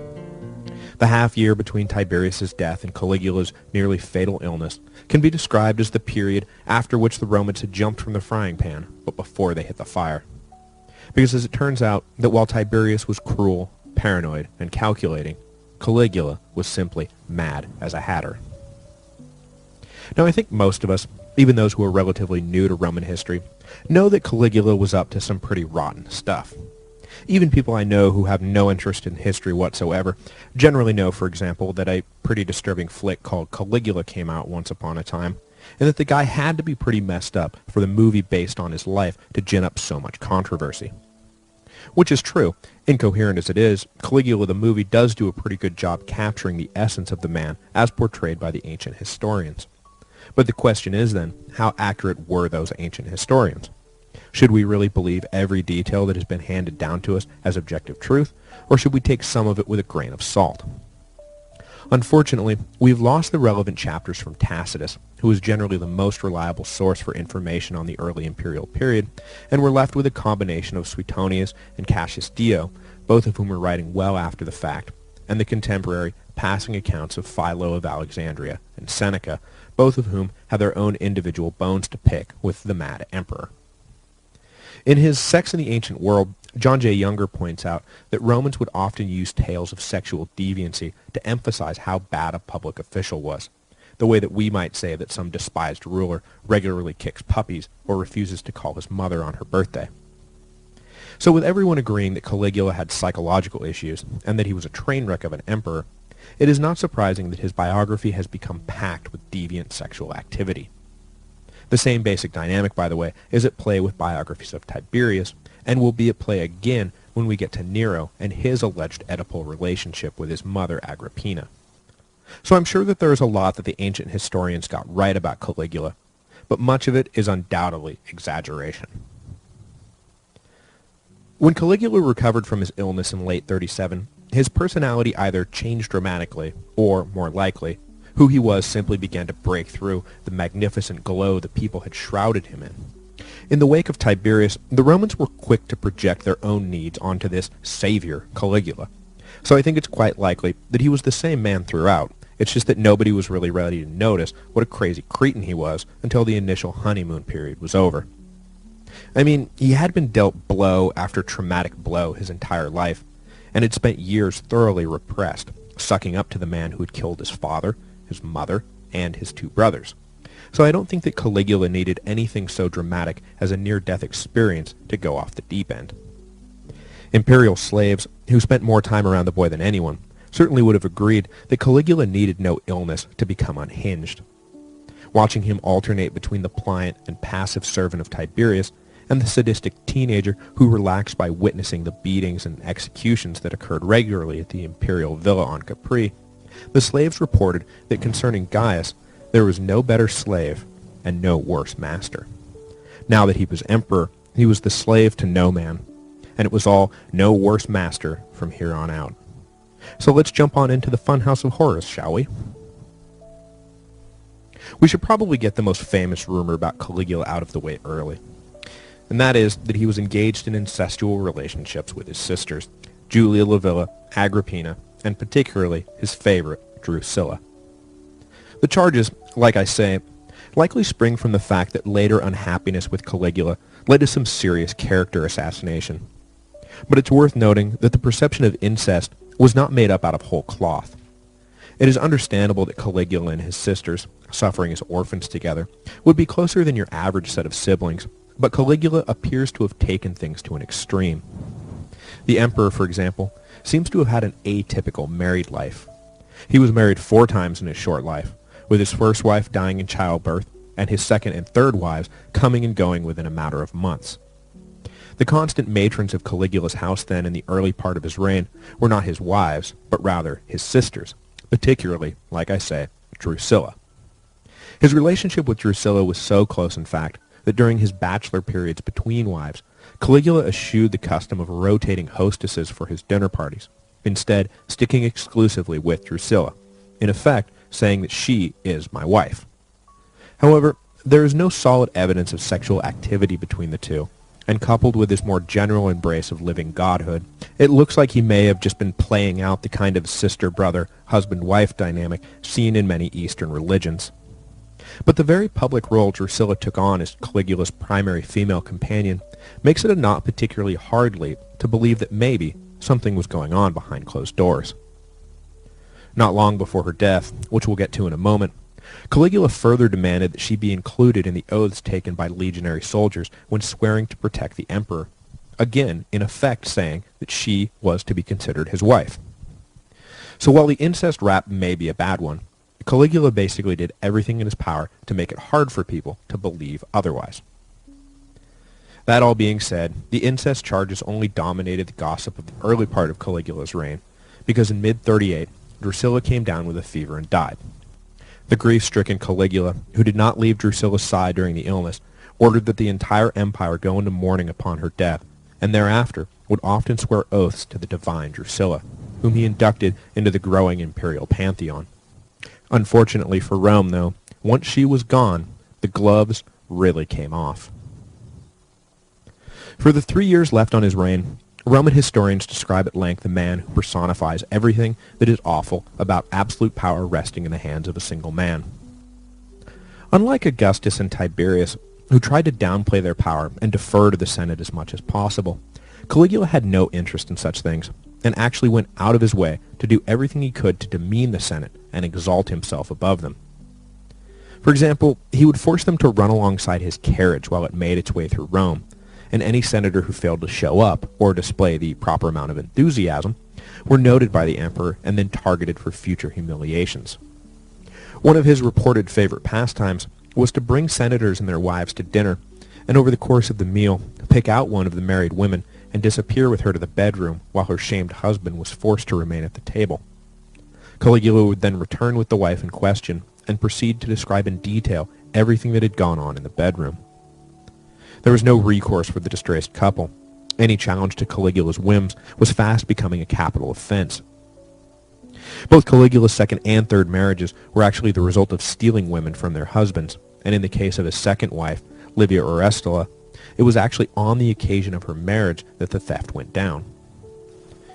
Speaker 1: The half year between Tiberius's death and Caligula's nearly fatal illness can be described as the period after which the Romans had jumped from the frying pan, but before they hit the fire. Because as it turns out that while Tiberius was cruel, paranoid, and calculating, Caligula was simply mad as a hatter. Now I think most of us, even those who are relatively new to Roman history, know that Caligula was up to some pretty rotten stuff. Even people I know who have no interest in history whatsoever generally know, for example, that a pretty disturbing flick called Caligula came out once upon a time, and that the guy had to be pretty messed up for the movie based on his life to gin up so much controversy. Which is true. Incoherent as it is, Caligula the movie does do a pretty good job capturing the essence of the man as portrayed by the ancient historians. But the question is then, how accurate were those ancient historians? Should we really believe every detail that has been handed down to us as objective truth, or should we take some of it with a grain of salt? Unfortunately, we've lost the relevant chapters from Tacitus, who was generally the most reliable source for information on the early imperial period, and we're left with a combination of Suetonius and Cassius Dio, both of whom were writing well after the fact, and the contemporary passing accounts of Philo of Alexandria and Seneca, both of whom have their own individual bones to pick with the mad emperor. In his Sex in the Ancient World, John J. Younger points out that Romans would often use tales of sexual deviancy to emphasize how bad a public official was, the way that we might say that some despised ruler regularly kicks puppies or refuses to call his mother on her birthday. So with everyone agreeing that Caligula had psychological issues and that he was a train wreck of an emperor, it is not surprising that his biography has become packed with deviant sexual activity. The same basic dynamic, by the way, is at play with biographies of Tiberius, and will be at play again when we get to Nero and his alleged Oedipal relationship with his mother Agrippina. So I'm sure that there is a lot that the ancient historians got right about Caligula, but much of it is undoubtedly exaggeration. When Caligula recovered from his illness in late 37, his personality either changed dramatically, or, more likely, who he was simply began to break through the magnificent glow the people had shrouded him in. In the wake of Tiberius, the Romans were quick to project their own needs onto this savior, Caligula. So I think it's quite likely that he was the same man throughout. It's just that nobody was really ready to notice what a crazy cretin he was until the initial honeymoon period was over. I mean, he had been dealt blow after traumatic blow his entire life, and had spent years thoroughly repressed, sucking up to the man who had killed his father, his mother, and his two brothers. So I don't think that Caligula needed anything so dramatic as a near-death experience to go off the deep end. Imperial slaves, who spent more time around the boy than anyone, certainly would have agreed that Caligula needed no illness to become unhinged. Watching him alternate between the pliant and passive servant of Tiberius and the sadistic teenager who relaxed by witnessing the beatings and executions that occurred regularly at the imperial villa on Capri, the slaves reported that concerning Gaius, there was no better slave and no worse master. Now that he was emperor, he was the slave to no man, and it was all no worse master from here on out. So let's jump on into the funhouse of horrors, shall we? We should probably get the most famous rumor about Caligula out of the way early, and that is that he was engaged in incestual relationships with his sisters, Julia Livilla, Agrippina, and particularly his favorite, Drusilla. The charges, like I say, likely spring from the fact that later unhappiness with Caligula led to some serious character assassination. But it's worth noting that the perception of incest was not made up out of whole cloth. It is understandable that Caligula and his sisters, suffering as orphans together, would be closer than your average set of siblings, but Caligula appears to have taken things to an extreme. The emperor, for example, seems to have had an atypical married life. He was married 4 times in his short life, with his first wife dying in childbirth, and his second and third wives coming and going within a matter of months. The constant matrons of Caligula's house then in the early part of his reign were not his wives, but rather his sisters, particularly, like I say, Drusilla. His relationship with Drusilla was so close, in fact, that during his bachelor periods between wives, Caligula eschewed the custom of rotating hostesses for his dinner parties, instead sticking exclusively with Drusilla, in effect saying that she is my wife. However, there is no solid evidence of sexual activity between the two, and coupled with his more general embrace of living godhood, it looks like he may have just been playing out the kind of sister-brother, husband-wife dynamic seen in many Eastern religions. But the very public role Drusilla took on as Caligula's primary female companion makes it a not particularly hard leap to believe that maybe something was going on behind closed doors. Not long before her death, which we'll get to in a moment, Caligula further demanded that she be included in the oaths taken by legionary soldiers when swearing to protect the emperor, again in effect saying that she was to be considered his wife. So while the incest rap may be a bad one, Caligula basically did everything in his power to make it hard for people to believe otherwise. That all being said, the incest charges only dominated the gossip of the early part of Caligula's reign, because in mid-38, Drusilla came down with a fever and died. The grief-stricken Caligula, who did not leave Drusilla's side during the illness, ordered that the entire empire go into mourning upon her death, and thereafter would often swear oaths to the divine Drusilla, whom he inducted into the growing imperial pantheon. Unfortunately for Rome, though, once she was gone, the gloves really came off. For the 3 years left on his reign, Roman historians describe at length the man who personifies everything that is awful about absolute power resting in the hands of a single man. Unlike Augustus and Tiberius, who tried to downplay their power and defer to the Senate as much as possible, Caligula had no interest in such things, and actually went out of his way to do everything he could to demean the Senate and exalt himself above them. For example, he would force them to run alongside his carriage while it made its way through Rome, and any senator who failed to show up or display the proper amount of enthusiasm were noted by the emperor and then targeted for future humiliations. One of his reported favorite pastimes was to bring senators and their wives to dinner, and over the course of the meal, pick out one of the married women and disappear with her to the bedroom while her shamed husband was forced to remain at the table. Caligula would then return with the wife in question and proceed to describe in detail everything that had gone on in the bedroom. There was no recourse for the distressed couple. Any challenge to Caligula's whims was fast becoming a capital offense. Both Caligula's second and third marriages were actually the result of stealing women from their husbands, and in the case of his second wife, Livia Orestilla, it was actually on the occasion of her marriage that the theft went down.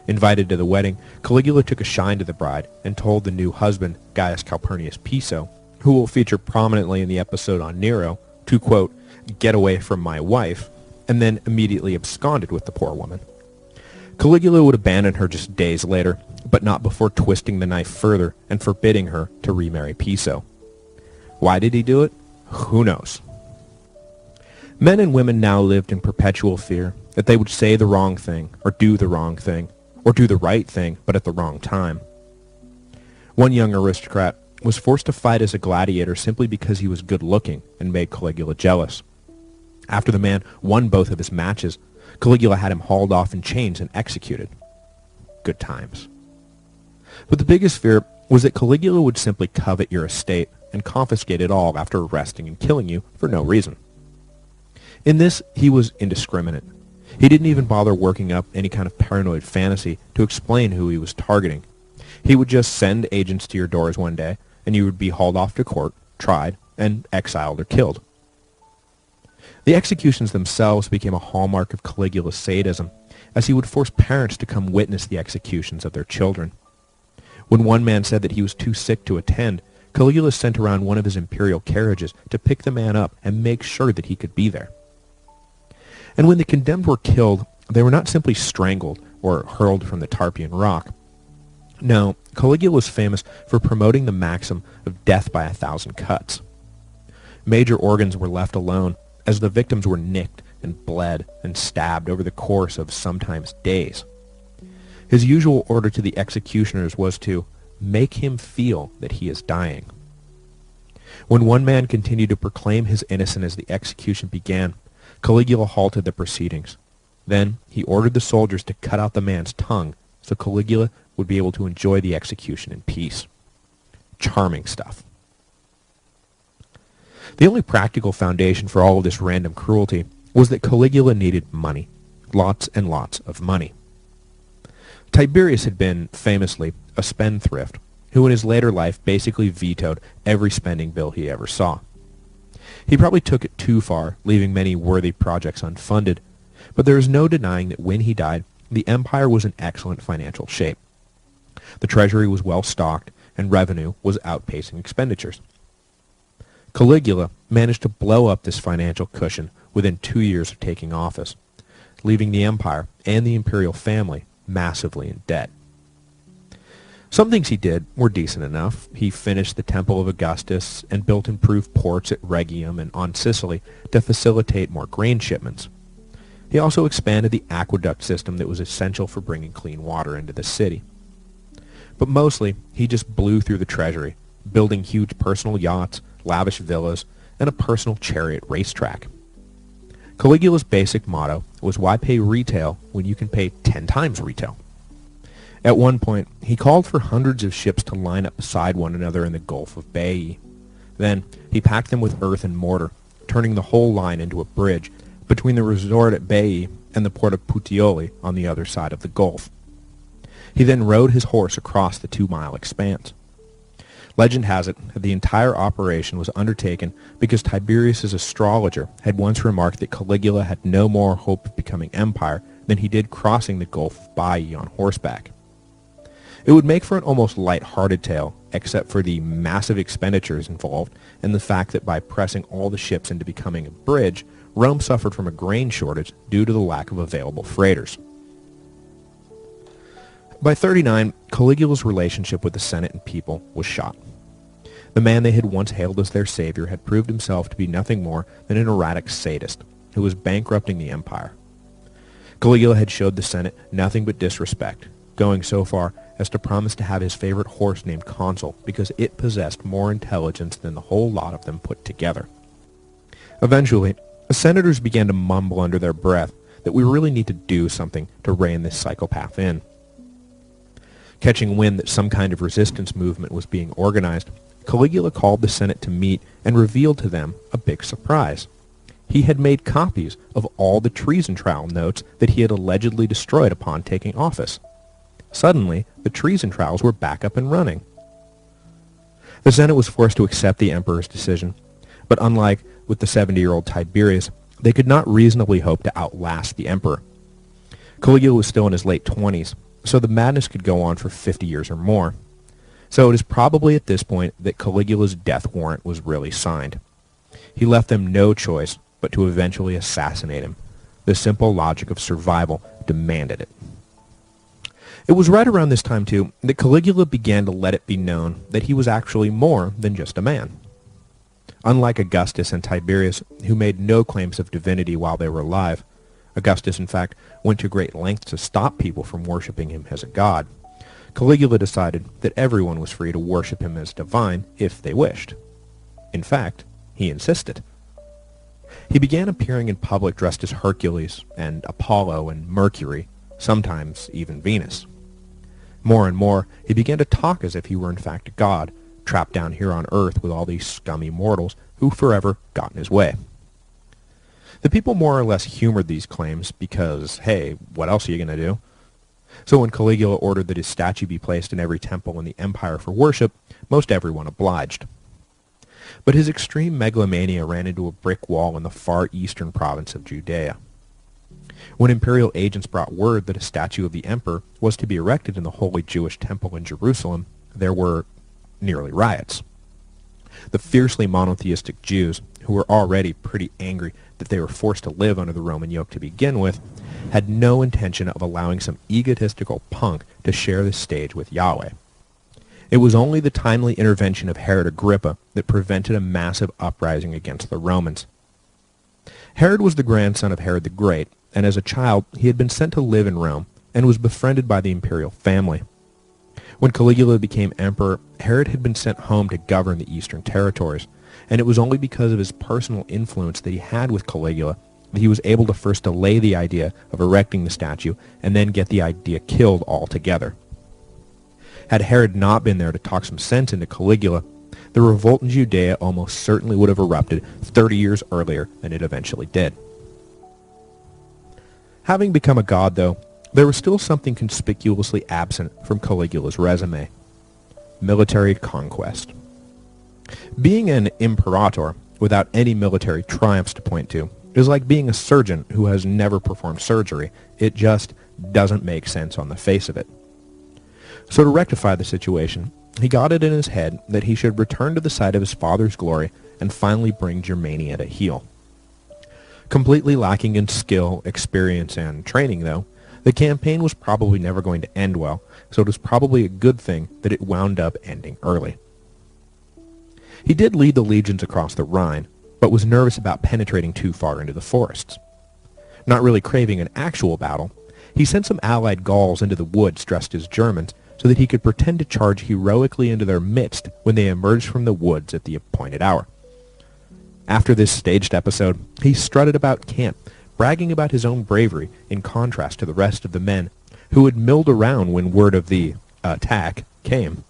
Speaker 1: Invited to the wedding, Caligula took a shine to the bride and told the new husband, Gaius Calpurnius Piso, who will feature prominently in the episode on Nero, to, quote, "get away from my wife," and then immediately absconded with the poor woman. Caligula would abandon her just days later, but not before twisting the knife further and forbidding her to remarry Piso. Why did he do it? Who knows? Men and women now lived in perpetual fear that they would say the wrong thing, or do the wrong thing, or do the right thing, but at the wrong time. One young aristocrat was forced to fight as a gladiator simply because he was good-looking and made Caligula jealous. After the man won both of his matches, Caligula had him hauled off in chains and executed. Good times. But the biggest fear was that Caligula would simply covet your estate and confiscate it all after arresting and killing you for no reason. In this, he was indiscriminate. He didn't even bother working up any kind of paranoid fantasy to explain who he was targeting. He would just send agents to your doors one day, and you would be hauled off to court, tried, and exiled or killed. The executions themselves became a hallmark of Caligula's sadism, as he would force parents to come witness the executions of their children. When one man said that he was too sick to attend, Caligula sent around one of his imperial carriages to pick the man up and make sure that he could be there. And when the condemned were killed, they were not simply strangled or hurled from the Tarpeian Rock. No, Caligula was famous for promoting the maxim of death by 1,000 cuts. Major organs were left alone, as the victims were nicked and bled and stabbed over the course of sometimes days. His usual order to the executioners was to make him feel that he is dying. When one man continued to proclaim his innocence as the execution began, Caligula halted the proceedings. Then he ordered the soldiers to cut out the man's tongue so Caligula would be able to enjoy the execution in peace. Charming stuff. The only practical foundation for all of this random cruelty was that Caligula needed money. Lots and lots of money. Tiberius had been, famously, a spendthrift, who in his later life basically vetoed every spending bill he ever saw. He probably took it too far, leaving many worthy projects unfunded, but there is no denying that when he died, the empire was in excellent financial shape. The treasury was well stocked, and revenue was outpacing expenditures. Caligula managed to blow up this financial cushion within 2 years of taking office, leaving the empire and the imperial family massively in debt. Some things he did were decent enough. He finished the Temple of Augustus and built improved ports at Rhegium and on Sicily to facilitate more grain shipments. He also expanded the aqueduct system that was essential for bringing clean water into the city. But mostly, he just blew through the treasury, building huge personal yachts, lavish villas, and a personal chariot racetrack. Caligula's basic motto was, why pay retail when you can pay 10 times retail? At one point, he called for hundreds of ships to line up beside one another in the Gulf of Baiae. Then, he packed them with earth and mortar, turning the whole line into a bridge between the resort at Baiae and the port of Puteoli on the other side of the Gulf. He then rode his horse across the 2-mile expanse. Legend has it that the entire operation was undertaken because Tiberius's astrologer had once remarked that Caligula had no more hope of becoming empire than he did crossing the Gulf of Baiae on horseback. It would make for an almost light-hearted tale, except for the massive expenditures involved and the fact that by pressing all the ships into becoming a bridge, Rome suffered from a grain shortage due to the lack of available freighters. By 39, Caligula's relationship with the Senate and people was shot. The man they had once hailed as their savior had proved himself to be nothing more than an erratic sadist who was bankrupting the empire. Caligula had showed the Senate nothing but disrespect, going so far as to promise to have his favorite horse named Consul because it possessed more intelligence than the whole lot of them put together. Eventually, the senators began to mumble under their breath that we really need to do something to rein this psychopath in. Catching wind that some kind of resistance movement was being organized, Caligula called the Senate to meet and revealed to them a big surprise. He had made copies of all the treason trial notes that he had allegedly destroyed upon taking office. Suddenly, the treason trials were back up and running. The Senate was forced to accept the emperor's decision, but unlike with the 70-year-old Tiberius, they could not reasonably hope to outlast the emperor. Caligula was still in his late 20s, so the madness could go on for 50 years or more. So it is probably at this point that Caligula's death warrant was really signed. He left them no choice but to eventually assassinate him. The simple logic of survival demanded it. It was right around this time, too, that Caligula began to let it be known that he was actually more than just a man. Unlike Augustus and Tiberius, who made no claims of divinity while they were alive, Augustus, in fact, went to great lengths to stop people from worshipping him as a god. Caligula decided that everyone was free to worship him as divine if they wished. In fact, he insisted. He began appearing in public dressed as Hercules and Apollo and Mercury, sometimes even Venus. More and more, he began to talk as if he were in fact a god, trapped down here on Earth with all these scummy mortals who forever got in his way. The people more or less humored these claims because, hey, what else are you going to do? So when Caligula ordered that his statue be placed in every temple in the empire for worship, most everyone obliged. But his extreme megalomania ran into a brick wall in the far eastern province of Judea. When imperial agents brought word that a statue of the emperor was to be erected in the holy Jewish temple in Jerusalem, there were nearly riots. The fiercely monotheistic Jews, who were already pretty angry that they were forced to live under the Roman yoke to begin with, had no intention of allowing some egotistical punk to share the stage with Yahweh. It was only the timely intervention of Herod Agrippa that prevented a massive uprising against the Romans. Herod was the grandson of Herod the Great, and as a child he had been sent to live in Rome and was befriended by the imperial family. When Caligula became emperor, Herod had been sent home to govern the eastern territories, and it was only because of his personal influence that he had with Caligula that he was able to first delay the idea of erecting the statue and then get the idea killed altogether. Had Herod not been there to talk some sense into Caligula, the revolt in Judea almost certainly would have erupted 30 years earlier than it eventually did. Having become a god, though, there was still something conspicuously absent from Caligula's resume: military conquest. Being an imperator without any military triumphs to point to is like being a surgeon who has never performed surgery. It just doesn't make sense on the face of it. So to rectify the situation, he got it in his head that he should return to the site of his father's glory and finally bring Germania to heel. Completely lacking in skill, experience, and training, though, the campaign was probably never going to end well, so it was probably a good thing that it wound up ending early. He did lead the legions across the Rhine, but was nervous about penetrating too far into the forests. Not really craving an actual battle, he sent some allied Gauls into the woods dressed as Germans so that he could pretend to charge heroically into their midst when they emerged from the woods at the appointed hour. After this staged episode, he strutted about camp, bragging about his own bravery in contrast to the rest of the men who had milled around when word of the attack came.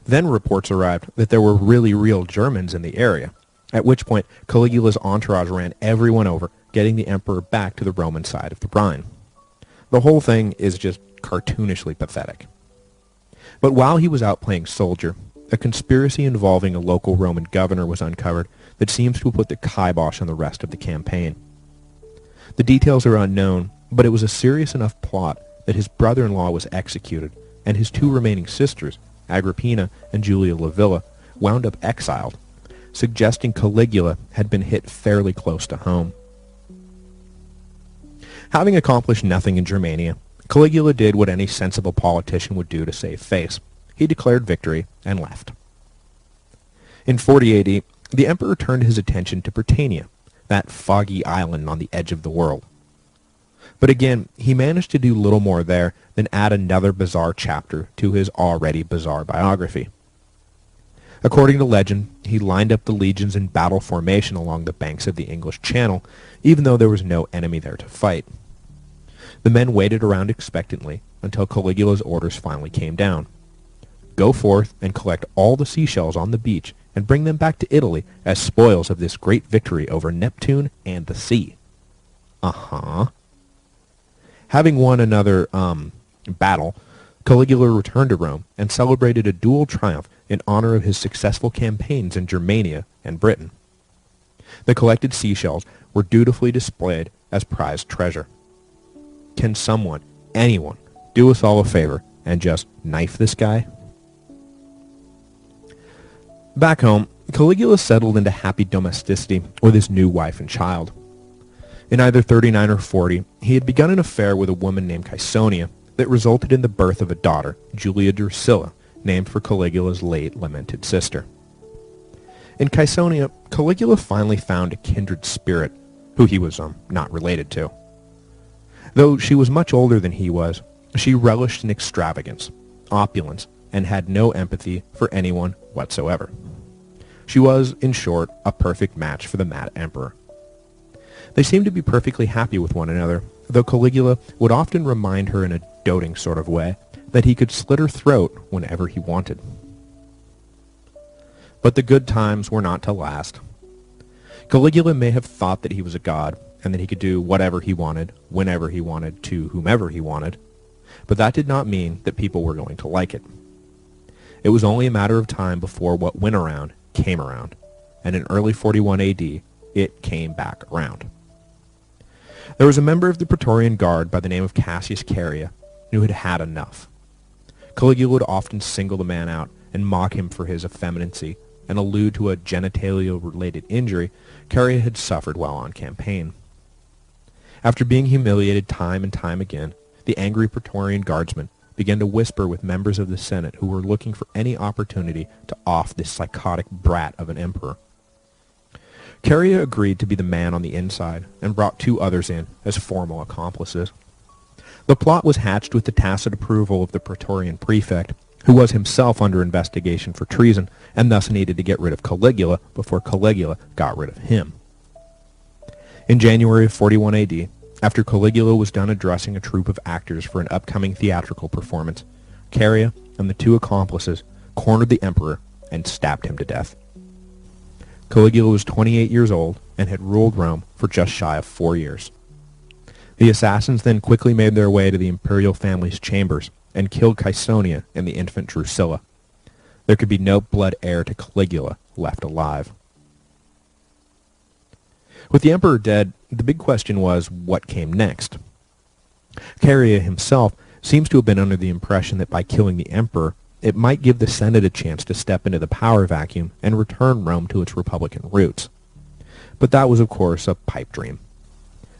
Speaker 1: Then reports arrived that there were really real Germans in the area, at which point Caligula's entourage ran everyone over, getting the emperor back to the Roman side of the Rhine. The whole thing is just cartoonishly pathetic. But while he was out playing soldier, a conspiracy involving a local Roman governor was uncovered that seems to have put the kibosh on the rest of the campaign. The details are unknown, but it was a serious enough plot that his brother-in-law was executed, and his two remaining sisters, Agrippina and Julia Livilla, wound up exiled, suggesting Caligula had been hit fairly close to home. Having accomplished nothing in Germania, Caligula did what any sensible politician would do to save face. He declared victory and left. In 40 AD, the emperor turned his attention to Britannia, that foggy island on the edge of the world. But again, he managed to do little more there than add another bizarre chapter to his already bizarre biography. According to legend, he lined up the legions in battle formation along the banks of the English Channel, even though there was no enemy there to fight. The men waited around expectantly until Caligula's orders finally came down. Go forth and collect all the seashells on the beach and bring them back to Italy as spoils of this great victory over Neptune and the sea. Having won another battle, Caligula returned to Rome and celebrated a dual triumph in honor of his successful campaigns in Germania and Britain. The collected seashells were dutifully displayed as prized treasure. Can someone, anyone, do us all a favor and just knife this guy? Back home, Caligula settled into happy domesticity with his new wife and child. In either 39 or 40, he had begun an affair with a woman named Caesonia that resulted in the birth of a daughter, Julia Drusilla, named for Caligula's late lamented sister. In Caesonia, Caligula finally found a kindred spirit, who he was not related to. Though she was much older than he was, she relished in extravagance, opulence, and had no empathy for anyone whatsoever. She was, in short, a perfect match for the mad emperor. They seemed to be perfectly happy with one another, though Caligula would often remind her in a doting sort of way that he could slit her throat whenever he wanted. But the good times were not to last. Caligula may have thought that he was a god, and that he could do whatever he wanted, whenever he wanted, to whomever he wanted, but that did not mean that people were going to like it. It was only a matter of time before what went around came around, and in early 41 AD, it came back around. There was a member of the Praetorian Guard by the name of Cassius Caria who had had enough. Caligula would often single the man out and mock him for his effeminacy and allude to a genitalia-related injury Caria had suffered while on campaign. After being humiliated time and time again, the angry Praetorian Guardsmen began to whisper with members of the Senate who were looking for any opportunity to off this psychotic brat of an emperor. Caria agreed to be the man on the inside and brought 2 others in as formal accomplices. The plot was hatched with the tacit approval of the Praetorian prefect, who was himself under investigation for treason and thus needed to get rid of Caligula before Caligula got rid of him. In January of 41 AD, after Caligula was done addressing a troupe of actors for an upcoming theatrical performance, Caria and the 2 accomplices cornered the emperor and stabbed him to death. Caligula was 28 years old and had ruled Rome for just shy of 4 years. The assassins then quickly made their way to the imperial family's chambers and killed Caesonia and the infant Drusilla. There could be no blood heir to Caligula left alive. With the emperor dead, the big question was what came next. Caria himself seems to have been under the impression that by killing the emperor, it might give the Senate a chance to step into the power vacuum and return Rome to its republican roots. But that was, of course, a pipe dream.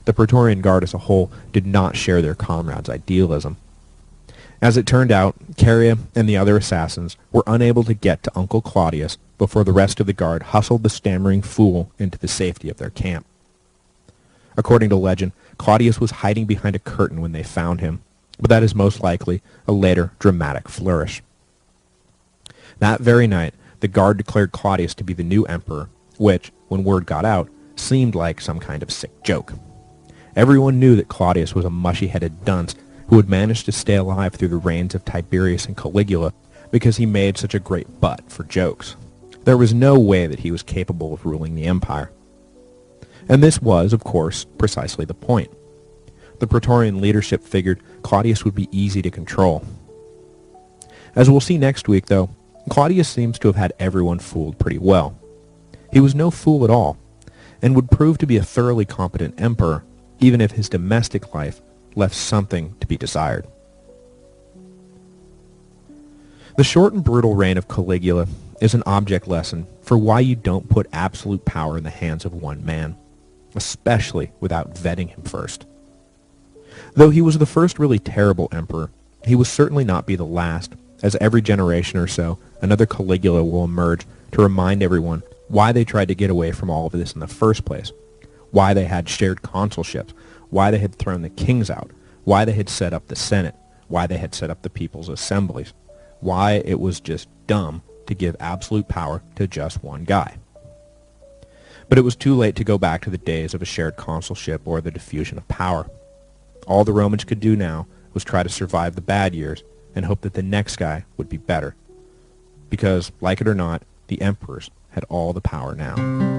Speaker 1: The Praetorian Guard as a whole did not share their comrades' idealism. As it turned out, Caria and the other assassins were unable to get to Uncle Claudius before the rest of the guard hustled the stammering fool into the safety of their camp. According to legend, Claudius was hiding behind a curtain when they found him, but that is most likely a later dramatic flourish. That very night, the guard declared Claudius to be the new emperor, which, when word got out, seemed like some kind of sick joke. Everyone knew that Claudius was a mushy-headed dunce who had managed to stay alive through the reigns of Tiberius and Caligula because he made such a great butt for jokes. There was no way that he was capable of ruling the empire. And this was, of course, precisely the point. The Praetorian leadership figured Claudius would be easy to control. As we'll see next week, though, Claudius seems to have had everyone fooled pretty well. He was no fool at all, and would prove to be a thoroughly competent emperor, even if his domestic life left something to be desired. The short and brutal reign of Caligula is an object lesson for why you don't put absolute power in the hands of one man, especially without vetting him first. Though he was the first really terrible emperor, he will certainly not be the last, as every generation or so, another Caligula will emerge to remind everyone why they tried to get away from all of this in the first place, why they had shared consulships, why they had thrown the kings out, why they had set up the Senate, why they had set up the people's assemblies, why it was just dumb to give absolute power to just one guy. But it was too late to go back to the days of a shared consulship or the diffusion of power. All the Romans could do now was try to survive the bad years and hope that the next guy would be better. Because, like it or not, the emperors had all the power now.